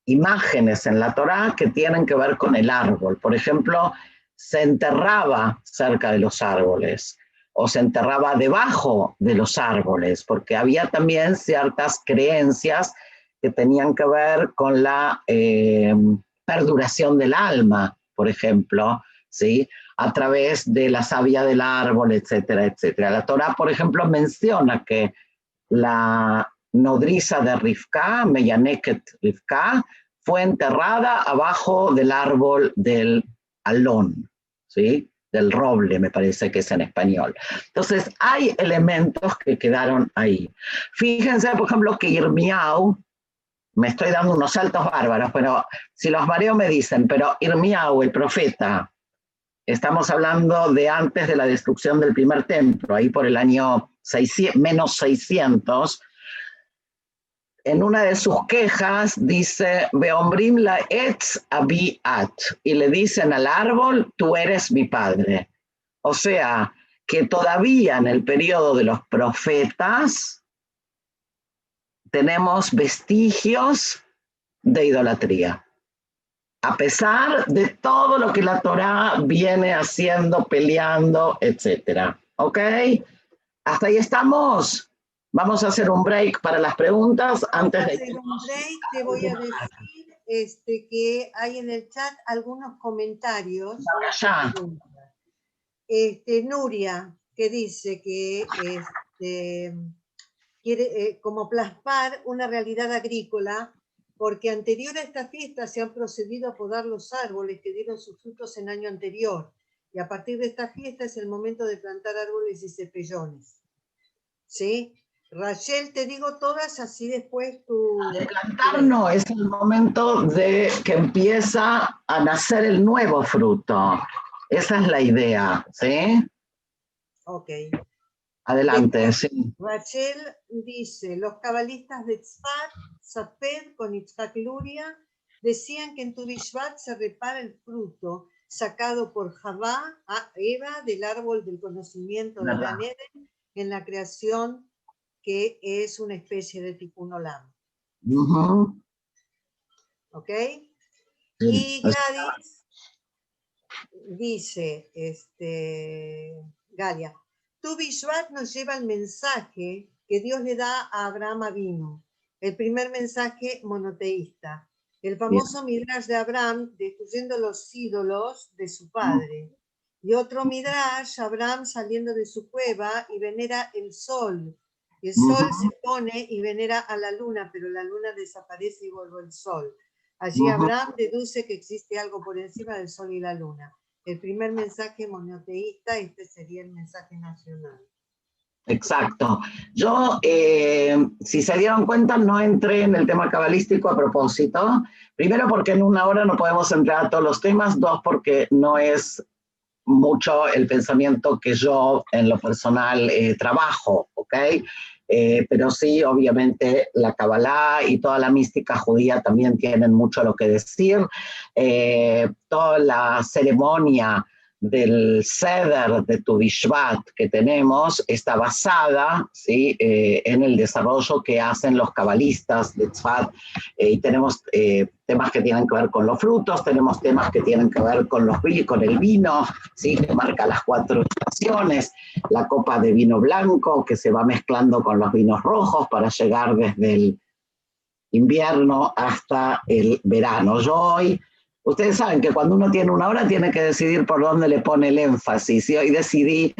imágenes en la Torá que tienen que ver con el árbol. Por ejemplo, se enterraba cerca de los árboles o se enterraba debajo de los árboles, porque había también ciertas creencias que tenían que ver con la perduración del alma, por ejemplo, ¿sí? A través de la savia del árbol, etcétera, etcétera. La Torá, por ejemplo, menciona que la nodriza de Rivka, Meyaneket Rivka, fue enterrada abajo del árbol del alón, ¿sí? Del roble, me parece que es en español. Entonces, hay elementos que quedaron ahí. Fíjense, por ejemplo, que Irmiau, me estoy dando unos saltos bárbaros, pero si los mareo me dicen, pero Irmiau, el profeta, estamos hablando de antes de la destrucción del primer templo, ahí por el año 600, menos 600, en una de sus quejas dice, Beombrim la etz abi at, y le dicen al árbol, tú eres mi padre. O sea, que todavía en el periodo de los profetas tenemos vestigios de idolatría. A pesar de todo lo que la Torá viene haciendo, peleando, etc. ¿Ok? Hasta ahí estamos. Vamos a hacer un break para las preguntas antes de hacer un break. Te voy a decir que hay en el chat algunos comentarios. ya. Nuria, que dice que quiere como plasmar una realidad agrícola, porque anterior a esta fiesta se han procedido a podar los árboles que dieron sus frutos en año anterior, y a partir de esta fiesta es el momento de plantar árboles y cepellones. ¿Sí? Rachel, te digo todas, así después tú... De plantar no, es el momento de que empieza a nacer el nuevo fruto. Esa es la idea, ¿sí? Ok. Adelante, después, sí. Rachel dice, los cabalistas de Tzfat, Saped con Yitzhak Luria, decían que en Tu Bishvat se repara el fruto sacado por Javá a Eva del árbol del conocimiento de Gan Eden en la creación, que es una especie de Tikkun Olam. ¿Ok? Sí. Y Gladys dice, Galia, Tu Bishvat nos lleva el mensaje que Dios le da a Abraham Avinu, el primer mensaje monoteísta. El famoso Midrash de Abraham destruyendo los ídolos de su padre. Y otro Midrash, Abraham saliendo de su cueva y venera el sol. Y el sol se pone y venera a la luna, pero la luna desaparece y vuelve el sol. Allí Abraham deduce que existe algo por encima del sol y la luna. El primer mensaje monoteísta, este sería el mensaje nacional. Exacto. Yo, si se dieron cuenta, no entré en el tema cabalístico a propósito. Primero, porque en una hora no podemos entrar a todos los temas. Dos, porque no es mucho el pensamiento que yo en lo personal trabajo, ¿ok? Pero sí, obviamente, la Kabbalah y toda la mística judía también tienen mucho lo que decir. Toda la ceremonia del Seder de Tu Bishvat que tenemos está basada, ¿sí? En el desarrollo que hacen los cabalistas de Tzfat, y tenemos temas que tienen que ver con los frutos, tenemos temas que tienen que ver con el vino, ¿sí? Que marca las 4 estaciones, la copa de vino blanco que se va mezclando con los vinos rojos para llegar desde el invierno hasta el verano. Yo hoy, ustedes saben que cuando uno tiene una hora tiene que decidir por dónde le pone el énfasis, y hoy decidí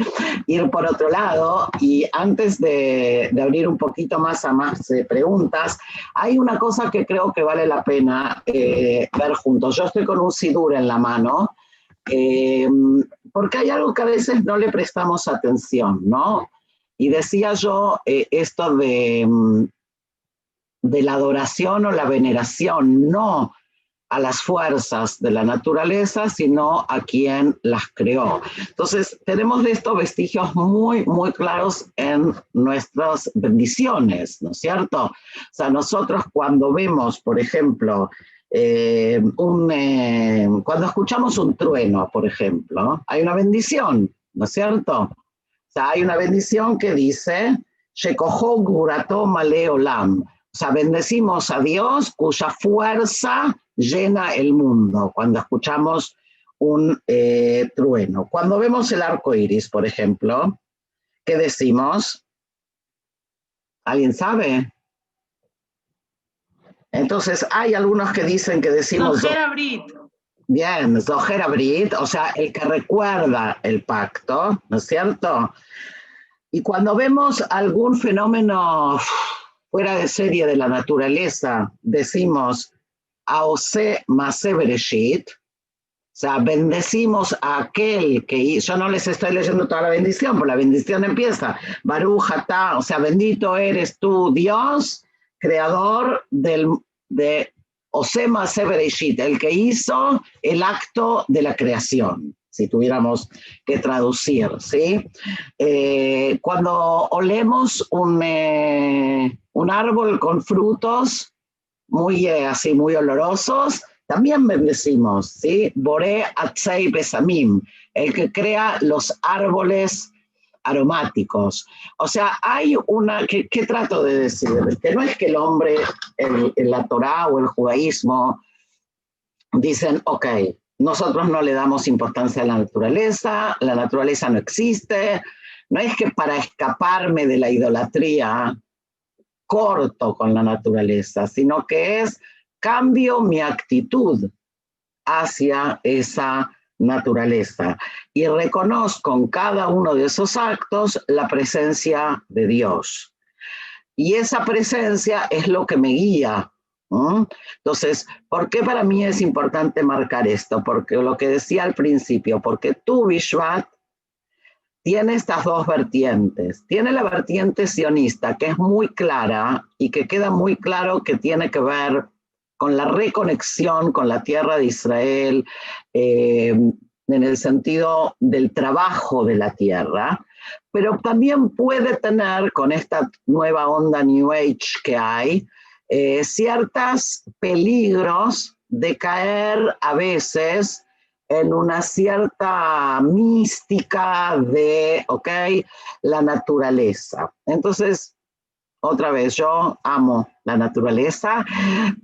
ir por otro lado, y antes de abrir un poquito más a más preguntas, hay una cosa que creo que vale la pena ver juntos. Yo estoy con un sidur en la mano, porque hay algo que a veces no le prestamos atención, ¿no? Y decía yo esto de la adoración o la veneración, no a las fuerzas de la naturaleza, sino a quien las creó. Entonces, tenemos de estos vestigios muy, muy claros en nuestras bendiciones, ¿no es cierto? O sea, nosotros cuando vemos, por ejemplo, cuando escuchamos un trueno, por ejemplo, hay una bendición, ¿no es cierto? O sea, hay una bendición que dice, Shekoho Gurato Male Olam. O sea, bendecimos a Dios cuya fuerza llena el mundo cuando escuchamos un trueno. Cuando vemos el arco iris, por ejemplo, ¿qué decimos? ¿Alguien sabe? Entonces, hay algunos que dicen que decimos... Nojera Brit. Bien, Zohar Abrit, o sea, el que recuerda el pacto, ¿no es cierto? Y cuando vemos algún fenómeno fuera de serie de la naturaleza, decimos Aose Mase Bereshit, o sea, bendecimos a aquel que, yo no les estoy leyendo toda la bendición, pero la bendición empieza, Baruch Atá, o sea, bendito eres tú, Dios, creador de Osema Sebereshit, el que hizo el acto de la creación, si tuviéramos que traducir, ¿sí? Cuando olemos un árbol con frutos muy así, muy olorosos, también bendecimos, ¿sí? Boré Atzei Besamim, el que crea los árboles aromáticos. O sea, hay una, ¿qué trato de decir? Que no es que el hombre en la Torá o el judaísmo dicen, ok, nosotros no le damos importancia a la naturaleza no existe, no es que para escaparme de la idolatría corto con la naturaleza, sino que es cambio mi actitud hacia esa naturaleza y reconozco en cada uno de esos actos la presencia de Dios. Y esa presencia es lo que me guía. Entonces, ¿por qué para mí es importante marcar esto? Porque lo que decía al principio, porque tú, Bishvat, tiene estas dos vertientes. Tiene la vertiente sionista, que es muy clara y que queda muy claro que tiene que ver con la reconexión con la tierra de Israel, en el sentido del trabajo de la tierra, pero también puede tener, con esta nueva onda New Age que hay, ciertos peligros de caer a veces en una cierta mística de, ok, la naturaleza. Entonces, otra vez, yo amo la naturaleza,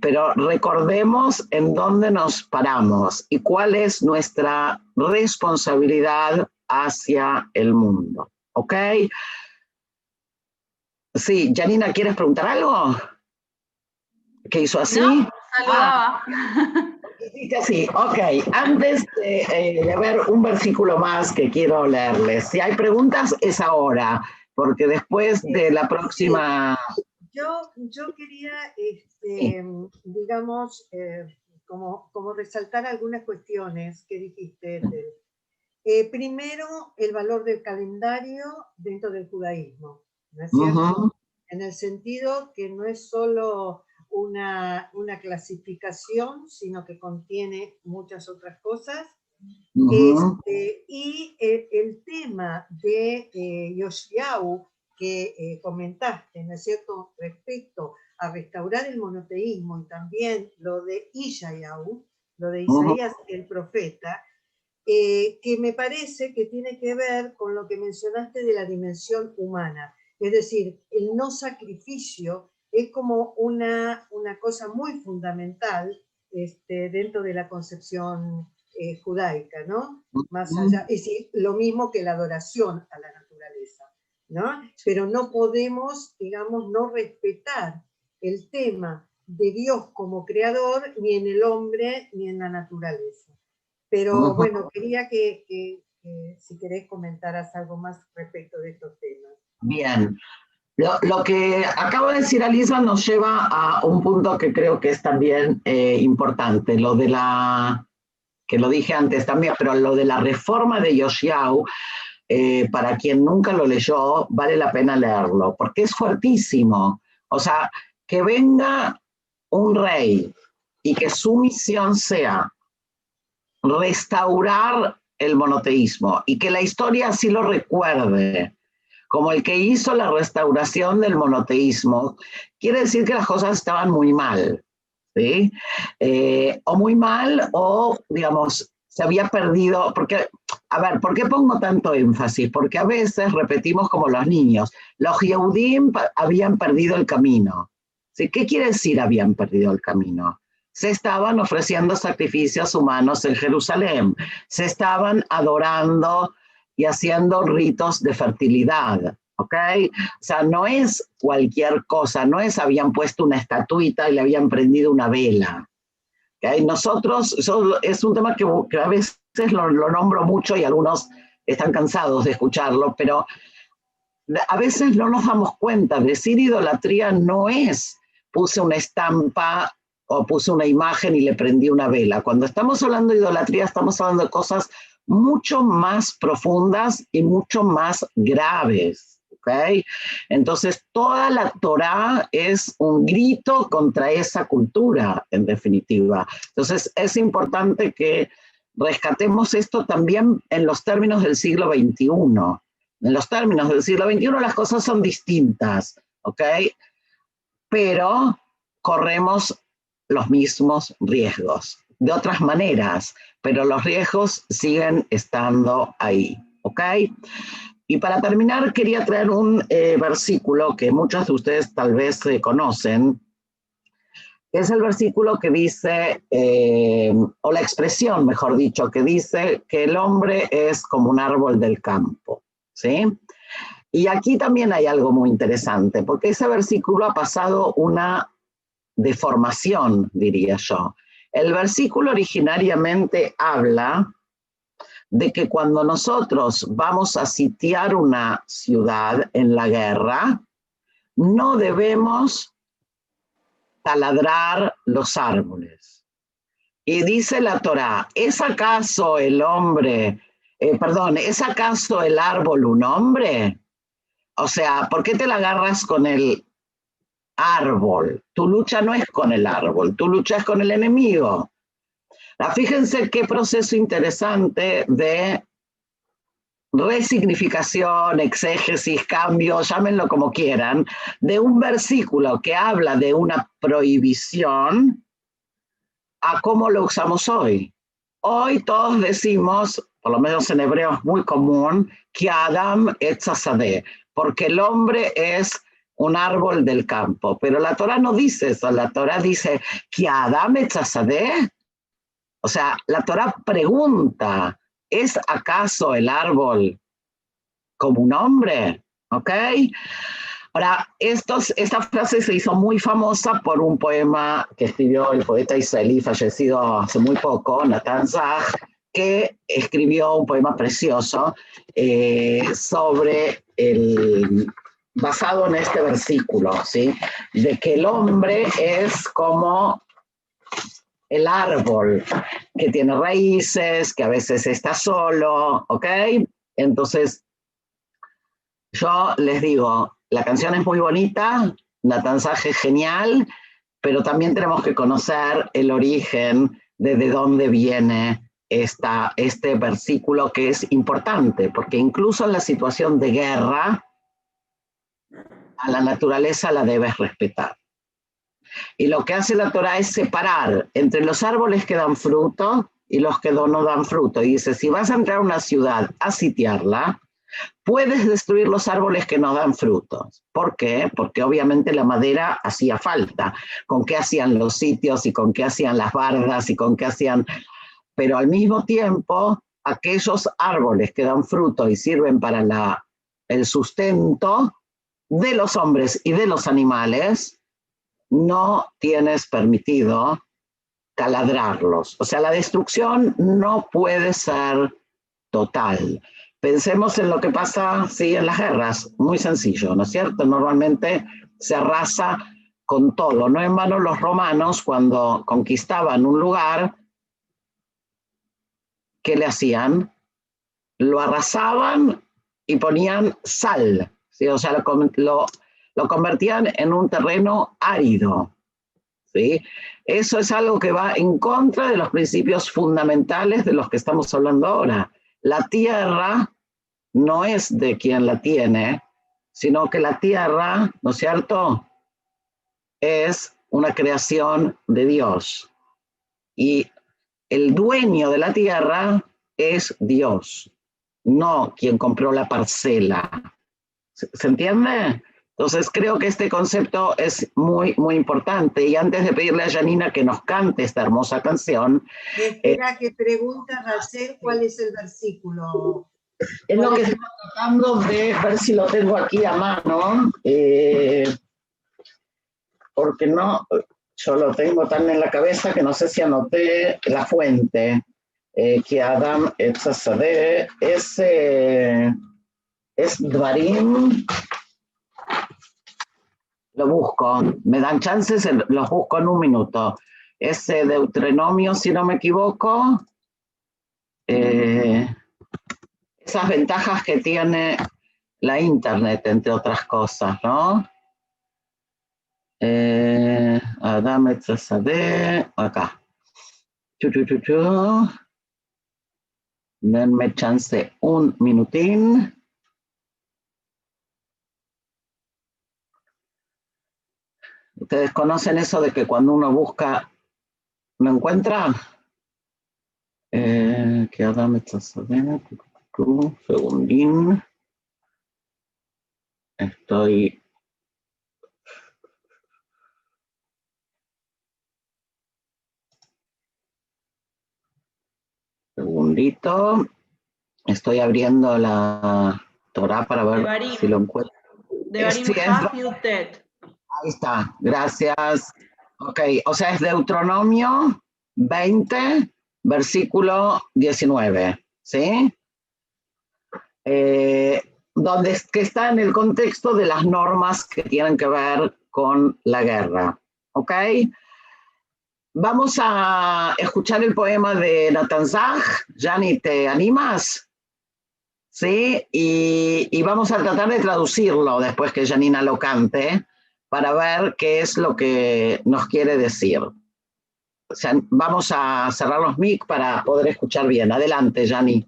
pero recordemos en dónde nos paramos y cuál es nuestra responsabilidad hacia el mundo, ¿ok? Sí, Janina, ¿quieres preguntar algo? ¿Qué hizo así? No, saludaba. Hiciste así, ok. Antes de ver un versículo más que quiero leerles, si hay preguntas es ahora, porque después de la próxima... Yo quería, Sí. digamos, como resaltar algunas cuestiones que dijiste. Primero, el valor del calendario dentro del judaísmo, ¿no es cierto? En el sentido que no es solo una clasificación, sino que contiene muchas otras cosas. Y el tema de Yoshiau que comentaste, ¿no es cierto?, respecto a restaurar el monoteísmo y también lo de Ishayahu, lo de Isaías el profeta, que me parece que tiene que ver con lo que mencionaste de la dimensión humana. Es decir, el no sacrificio es como una cosa muy fundamental dentro de la concepción judaica, ¿no? Más allá, es decir, lo mismo que la adoración a la naturaleza, ¿no? Pero no podemos, digamos, no respetar el tema de Dios como creador ni en el hombre ni en la naturaleza. Pero bueno, quería que si querés comentaras algo más respecto de estos temas. Bien. Lo que acaba de decir Alisa nos lleva a un punto que creo que es también importante, lo de la, que lo dije antes también, pero lo de la reforma de Yoshiau, para quien nunca lo leyó, vale la pena leerlo, porque es fuertísimo. O sea, que venga un rey y que su misión sea restaurar el monoteísmo y que la historia así lo recuerde, como el que hizo la restauración del monoteísmo, quiere decir que las cosas estaban muy mal, ¿sí? O muy mal, o, digamos, se había perdido, porque, a ver, ¿por qué pongo tanto énfasis? Porque a veces repetimos como los niños, los Yehudim habían perdido el camino, ¿sí? ¿Qué quiere decir habían perdido el camino? Se estaban ofreciendo sacrificios humanos en Jerusalén, se estaban adorando y haciendo ritos de fertilidad, ¿ok? O sea, no es cualquier cosa, no es habían puesto una estatuita y le habían prendido una vela. ¿Okay? Nosotros, eso es un tema que a veces lo nombro mucho y algunos están cansados de escucharlo, pero a veces no nos damos cuenta. Decir idolatría no es puse una estampa o puse una imagen y le prendí una vela. Cuando estamos hablando de idolatría, estamos hablando de cosas mucho más profundas y mucho más graves. ¿Okay? Entonces, toda la Torá es un grito contra esa cultura, en definitiva. Entonces, es importante que rescatemos esto también en los términos del siglo XXI. En los términos del siglo XXI las cosas son distintas, ¿ok? Pero corremos los mismos riesgos, de otras maneras, pero los riesgos siguen estando ahí, ¿ok? Y para terminar, quería traer un versículo que muchos de ustedes tal vez conocen, que es el versículo que dice, o la expresión, mejor dicho, que dice que el hombre es como un árbol del campo, ¿sí? Y aquí también hay algo muy interesante, porque ese versículo ha pasado una deformación, diría yo. El versículo originariamente habla de que cuando nosotros vamos a sitiar una ciudad en la guerra, no debemos taladrar los árboles. Y dice la Torá, ¿es acaso el hombre, ¿es acaso el árbol un hombre? O sea, ¿por qué te la agarras con el árbol? Tu lucha no es con el árbol, tu lucha es con el enemigo. Fíjense qué proceso interesante de resignificación, exégesis, cambio, llámenlo como quieran, de un versículo que habla de una prohibición a cómo lo usamos hoy. Hoy todos decimos, por lo menos en hebreo es muy común, que Adam et Zasadeh, porque el hombre es un árbol del campo. Pero la Torá no dice eso, la Torá dice que Adam et Zasadeh. O sea, la Torá pregunta, ¿es acaso el árbol como un hombre? ¿Ok? Ahora, esta frase se hizo muy famosa por un poema que escribió el poeta israelí fallecido hace muy poco, Natan Zach, que escribió un poema precioso basado en este versículo, ¿sí? De que el hombre es como el árbol, que tiene raíces, que a veces está solo, ¿ok? Entonces, yo les digo, la canción es muy bonita, Natan Zach es genial, pero también tenemos que conocer el origen de dónde viene este versículo, que es importante, porque incluso en la situación de guerra, a la naturaleza la debes respetar. Y lo que hace la Torá es separar entre los árboles que dan fruto y los que no dan fruto. Y dice, si vas a entrar a una ciudad a sitiarla, puedes destruir los árboles que no dan frutos. ¿Por qué? Porque obviamente la madera hacía falta. ¿Con qué hacían los sitios y con qué hacían las bardas y con qué hacían? Pero al mismo tiempo, aquellos árboles que dan fruto y sirven para el sustento de los hombres y de los animales, no tienes permitido taladrarlos. O sea, la destrucción no puede ser total. Pensemos en lo que pasa, sí, en las guerras, muy sencillo, ¿no es cierto? Normalmente se arrasa con todo. No en vano los romanos, cuando conquistaban un lugar, ¿qué le hacían? Lo arrasaban y ponían sal, ¿sí? O sea, lo convertían en un terreno árido, ¿sí? Eso es algo que va en contra de los principios fundamentales de los que estamos hablando ahora. La tierra no es de quien la tiene, sino que la tierra, ¿no es cierto?, es una creación de Dios. Y el dueño de la tierra es Dios, no quien compró la parcela. ¿Se entiende? Entonces creo que este concepto es muy, muy importante. Y antes de pedirle a Janina que nos cante esta hermosa canción... Espera que pregunta Rachel cuál es el versículo. Es lo que estoy tratando de ver si lo tengo aquí a mano, porque no, yo lo tengo tan en la cabeza que no sé si anoté la fuente, que Adam Etzazadeh es Dvarim. Lo busco, me dan chances, los busco en un minuto. Es Deuteronomio, si no me equivoco. Esas ventajas que tiene la internet, entre otras cosas, ¿no? Adam Etzazadeh, acá. Denme chance un minutín. ¿Ustedes conocen eso de que cuando uno busca, no encuentra? Que Adam Etzazadeh, segundín. Estoy... Segundito. Estoy abriendo la Torah para ver Devarim. si lo encuentro. Devarim Sí, Haf Yutet. ahí está, gracias. Ok, o sea, es Deuteronomio 20, versículo 19, ¿sí? Donde que está en el contexto de las normas que tienen que ver con la guerra, ¿ok? Vamos a escuchar el poema de Natan Zach. Jani, ¿te animas? Sí, y vamos a tratar de traducirlo después que Janina lo cante para ver qué es lo que nos quiere decir. O sea, vamos a cerrar los mic para poder escuchar bien. Adelante, Jani.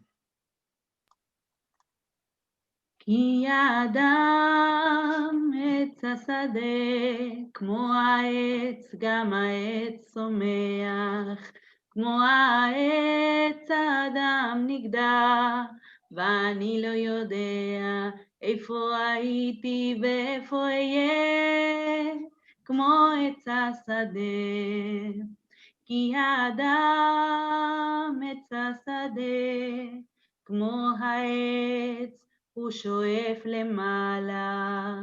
כי האדם עץ השדה, כמו העץ גם העץ צומח, כמו העץ האדם נגדע, ואני לא יודע איפה הייתי ואיפה אהיה, כמו עץ השדה. כי האדם עץ השדה, כמו העץ הוא שואף למעלה,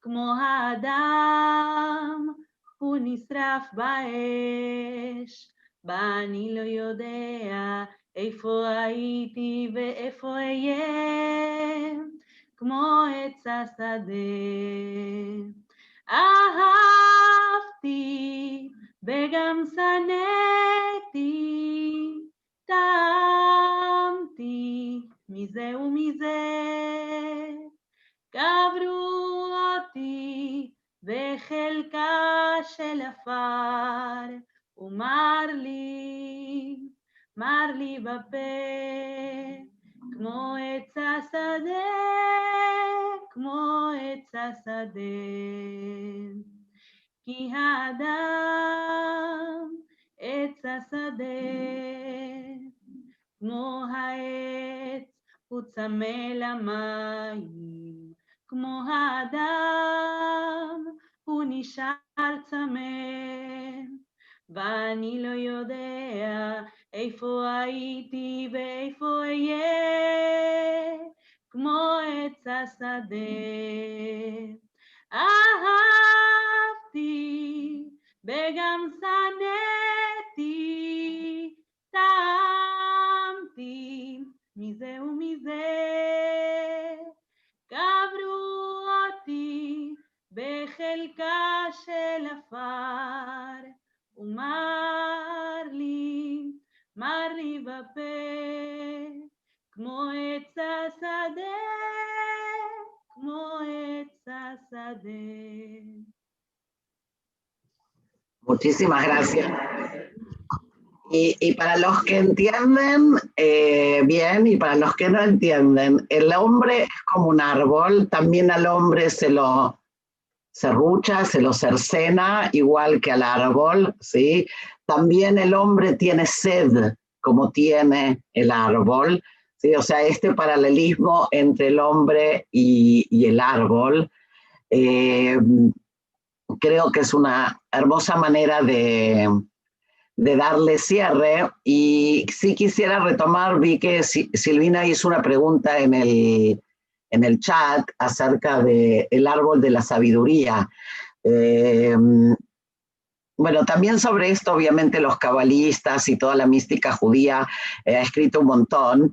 כמו האדם הוא נשרף באש, ואני לא יודע איפה הייתי ואיפה אהיה, כמו עץ השדה. אהבתי וגם שנאתי, טעמתי מזה ומזה, קברו אותי בחלקה של עפר, ומר לי בפה, כמו עץ השדה, כמו עץ השדה. כי האדם עץ השדה, כמו העץ הוא צמא למים, כמו האדם הוא נשאר צמא, ואני לא יודע איפה הייתי ואיפה אהיה, כמו עץ השדה. אהבתי וגם שנאתי, טעמתי מזה ומזה, קברו אותי בחלקה של עפר, ומר לי בפה, כמו עץ השדה, כמו עץ השדה. Muchísimas gracias. Y para los que entienden, bien, y para los que no entienden, el hombre es como un árbol, también al hombre se lo serrucha, se lo cercena, igual que al árbol, ¿sí? También el hombre tiene sed, como tiene el árbol, ¿sí? O sea, este paralelismo entre el hombre y el árbol, creo que es una hermosa manera de darle cierre. Y sí quisiera retomar, vi que Silvina hizo una pregunta en el chat acerca del árbol de la sabiduría. Bueno, también sobre esto, obviamente, los cabalistas y toda la mística judía ha escrito un montón,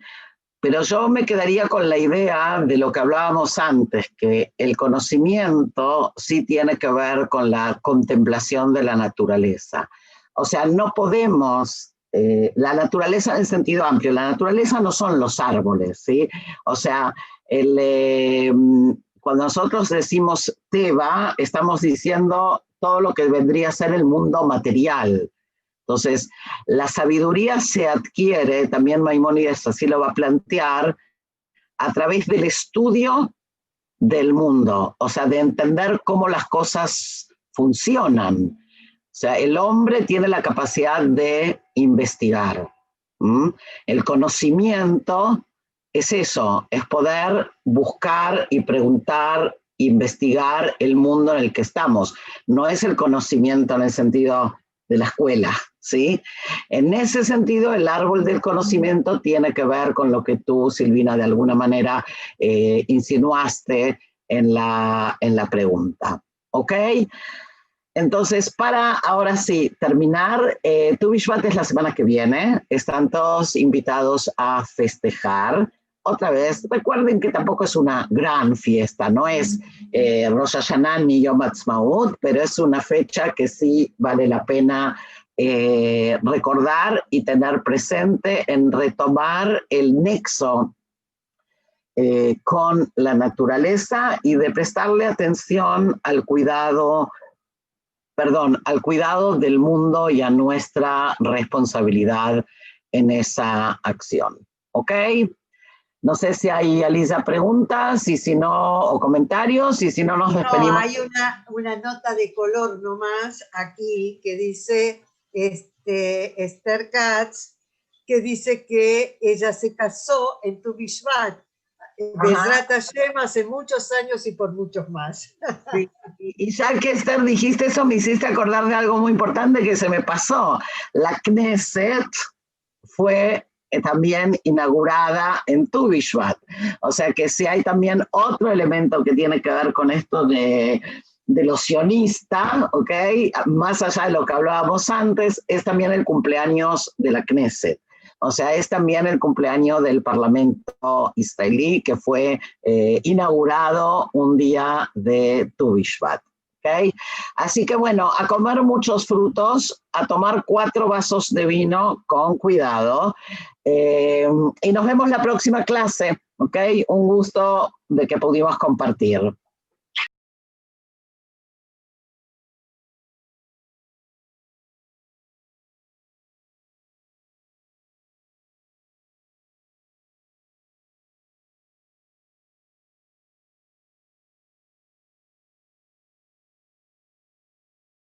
pero yo me quedaría con la idea de lo que hablábamos antes, que el conocimiento sí tiene que ver con la contemplación de la naturaleza. O sea, no podemos, la naturaleza en sentido amplio, la naturaleza no son los árboles, ¿sí? O sea, cuando nosotros decimos Teva, estamos diciendo todo lo que vendría a ser el mundo material. Entonces, la sabiduría se adquiere, también Maimónides así lo va a plantear, a través del estudio del mundo, o sea, de entender cómo las cosas funcionan. O sea, el hombre tiene la capacidad de investigar. El conocimiento es eso, es poder buscar y preguntar, investigar el mundo en el que estamos. No es el conocimiento en el sentido de la escuela, ¿sí? En ese sentido, el árbol del conocimiento tiene que ver con lo que tú, Silvina, de alguna manera insinuaste en la pregunta. ¿Ok? Entonces, para ahora sí terminar, Tu Bishvat es la semana que viene. Están todos invitados a festejar. Otra vez, recuerden que tampoco es una gran fiesta, no es Rosh Hashanah ni Yom Ha'atzmaut, pero es una fecha que sí vale la pena recordar y tener presente en retomar el nexo con la naturaleza y de prestarle atención al cuidado del mundo y a nuestra responsabilidad en esa acción. ¿Ok? No sé si hay, Alisa, preguntas, y si no, o comentarios, y si no nos despedimos. No, hay una nota de color nomás aquí que dice Esther Katz, que dice que ella se casó en Tu Bishvat, Bezrat Hashem, hace muchos años y por muchos más. Sí. Y ya que, Esther, dijiste eso, me hiciste acordar de algo muy importante que se me pasó. La Knesset fue también inaugurada en Tu Bishvat. O sea que sí hay también otro elemento que tiene que ver con esto de lo sionista, ¿ok? Más allá de lo que hablábamos antes, es también el cumpleaños de la Knesset. O sea, es también el cumpleaños del Parlamento israelí que fue inaugurado un día de Tu Bishvat. ¿Okay? Así que bueno, a comer muchos frutos, a tomar 4 vasos de vino con cuidado y nos vemos la próxima clase. ¿Ok? Un gusto de que pudimos compartir.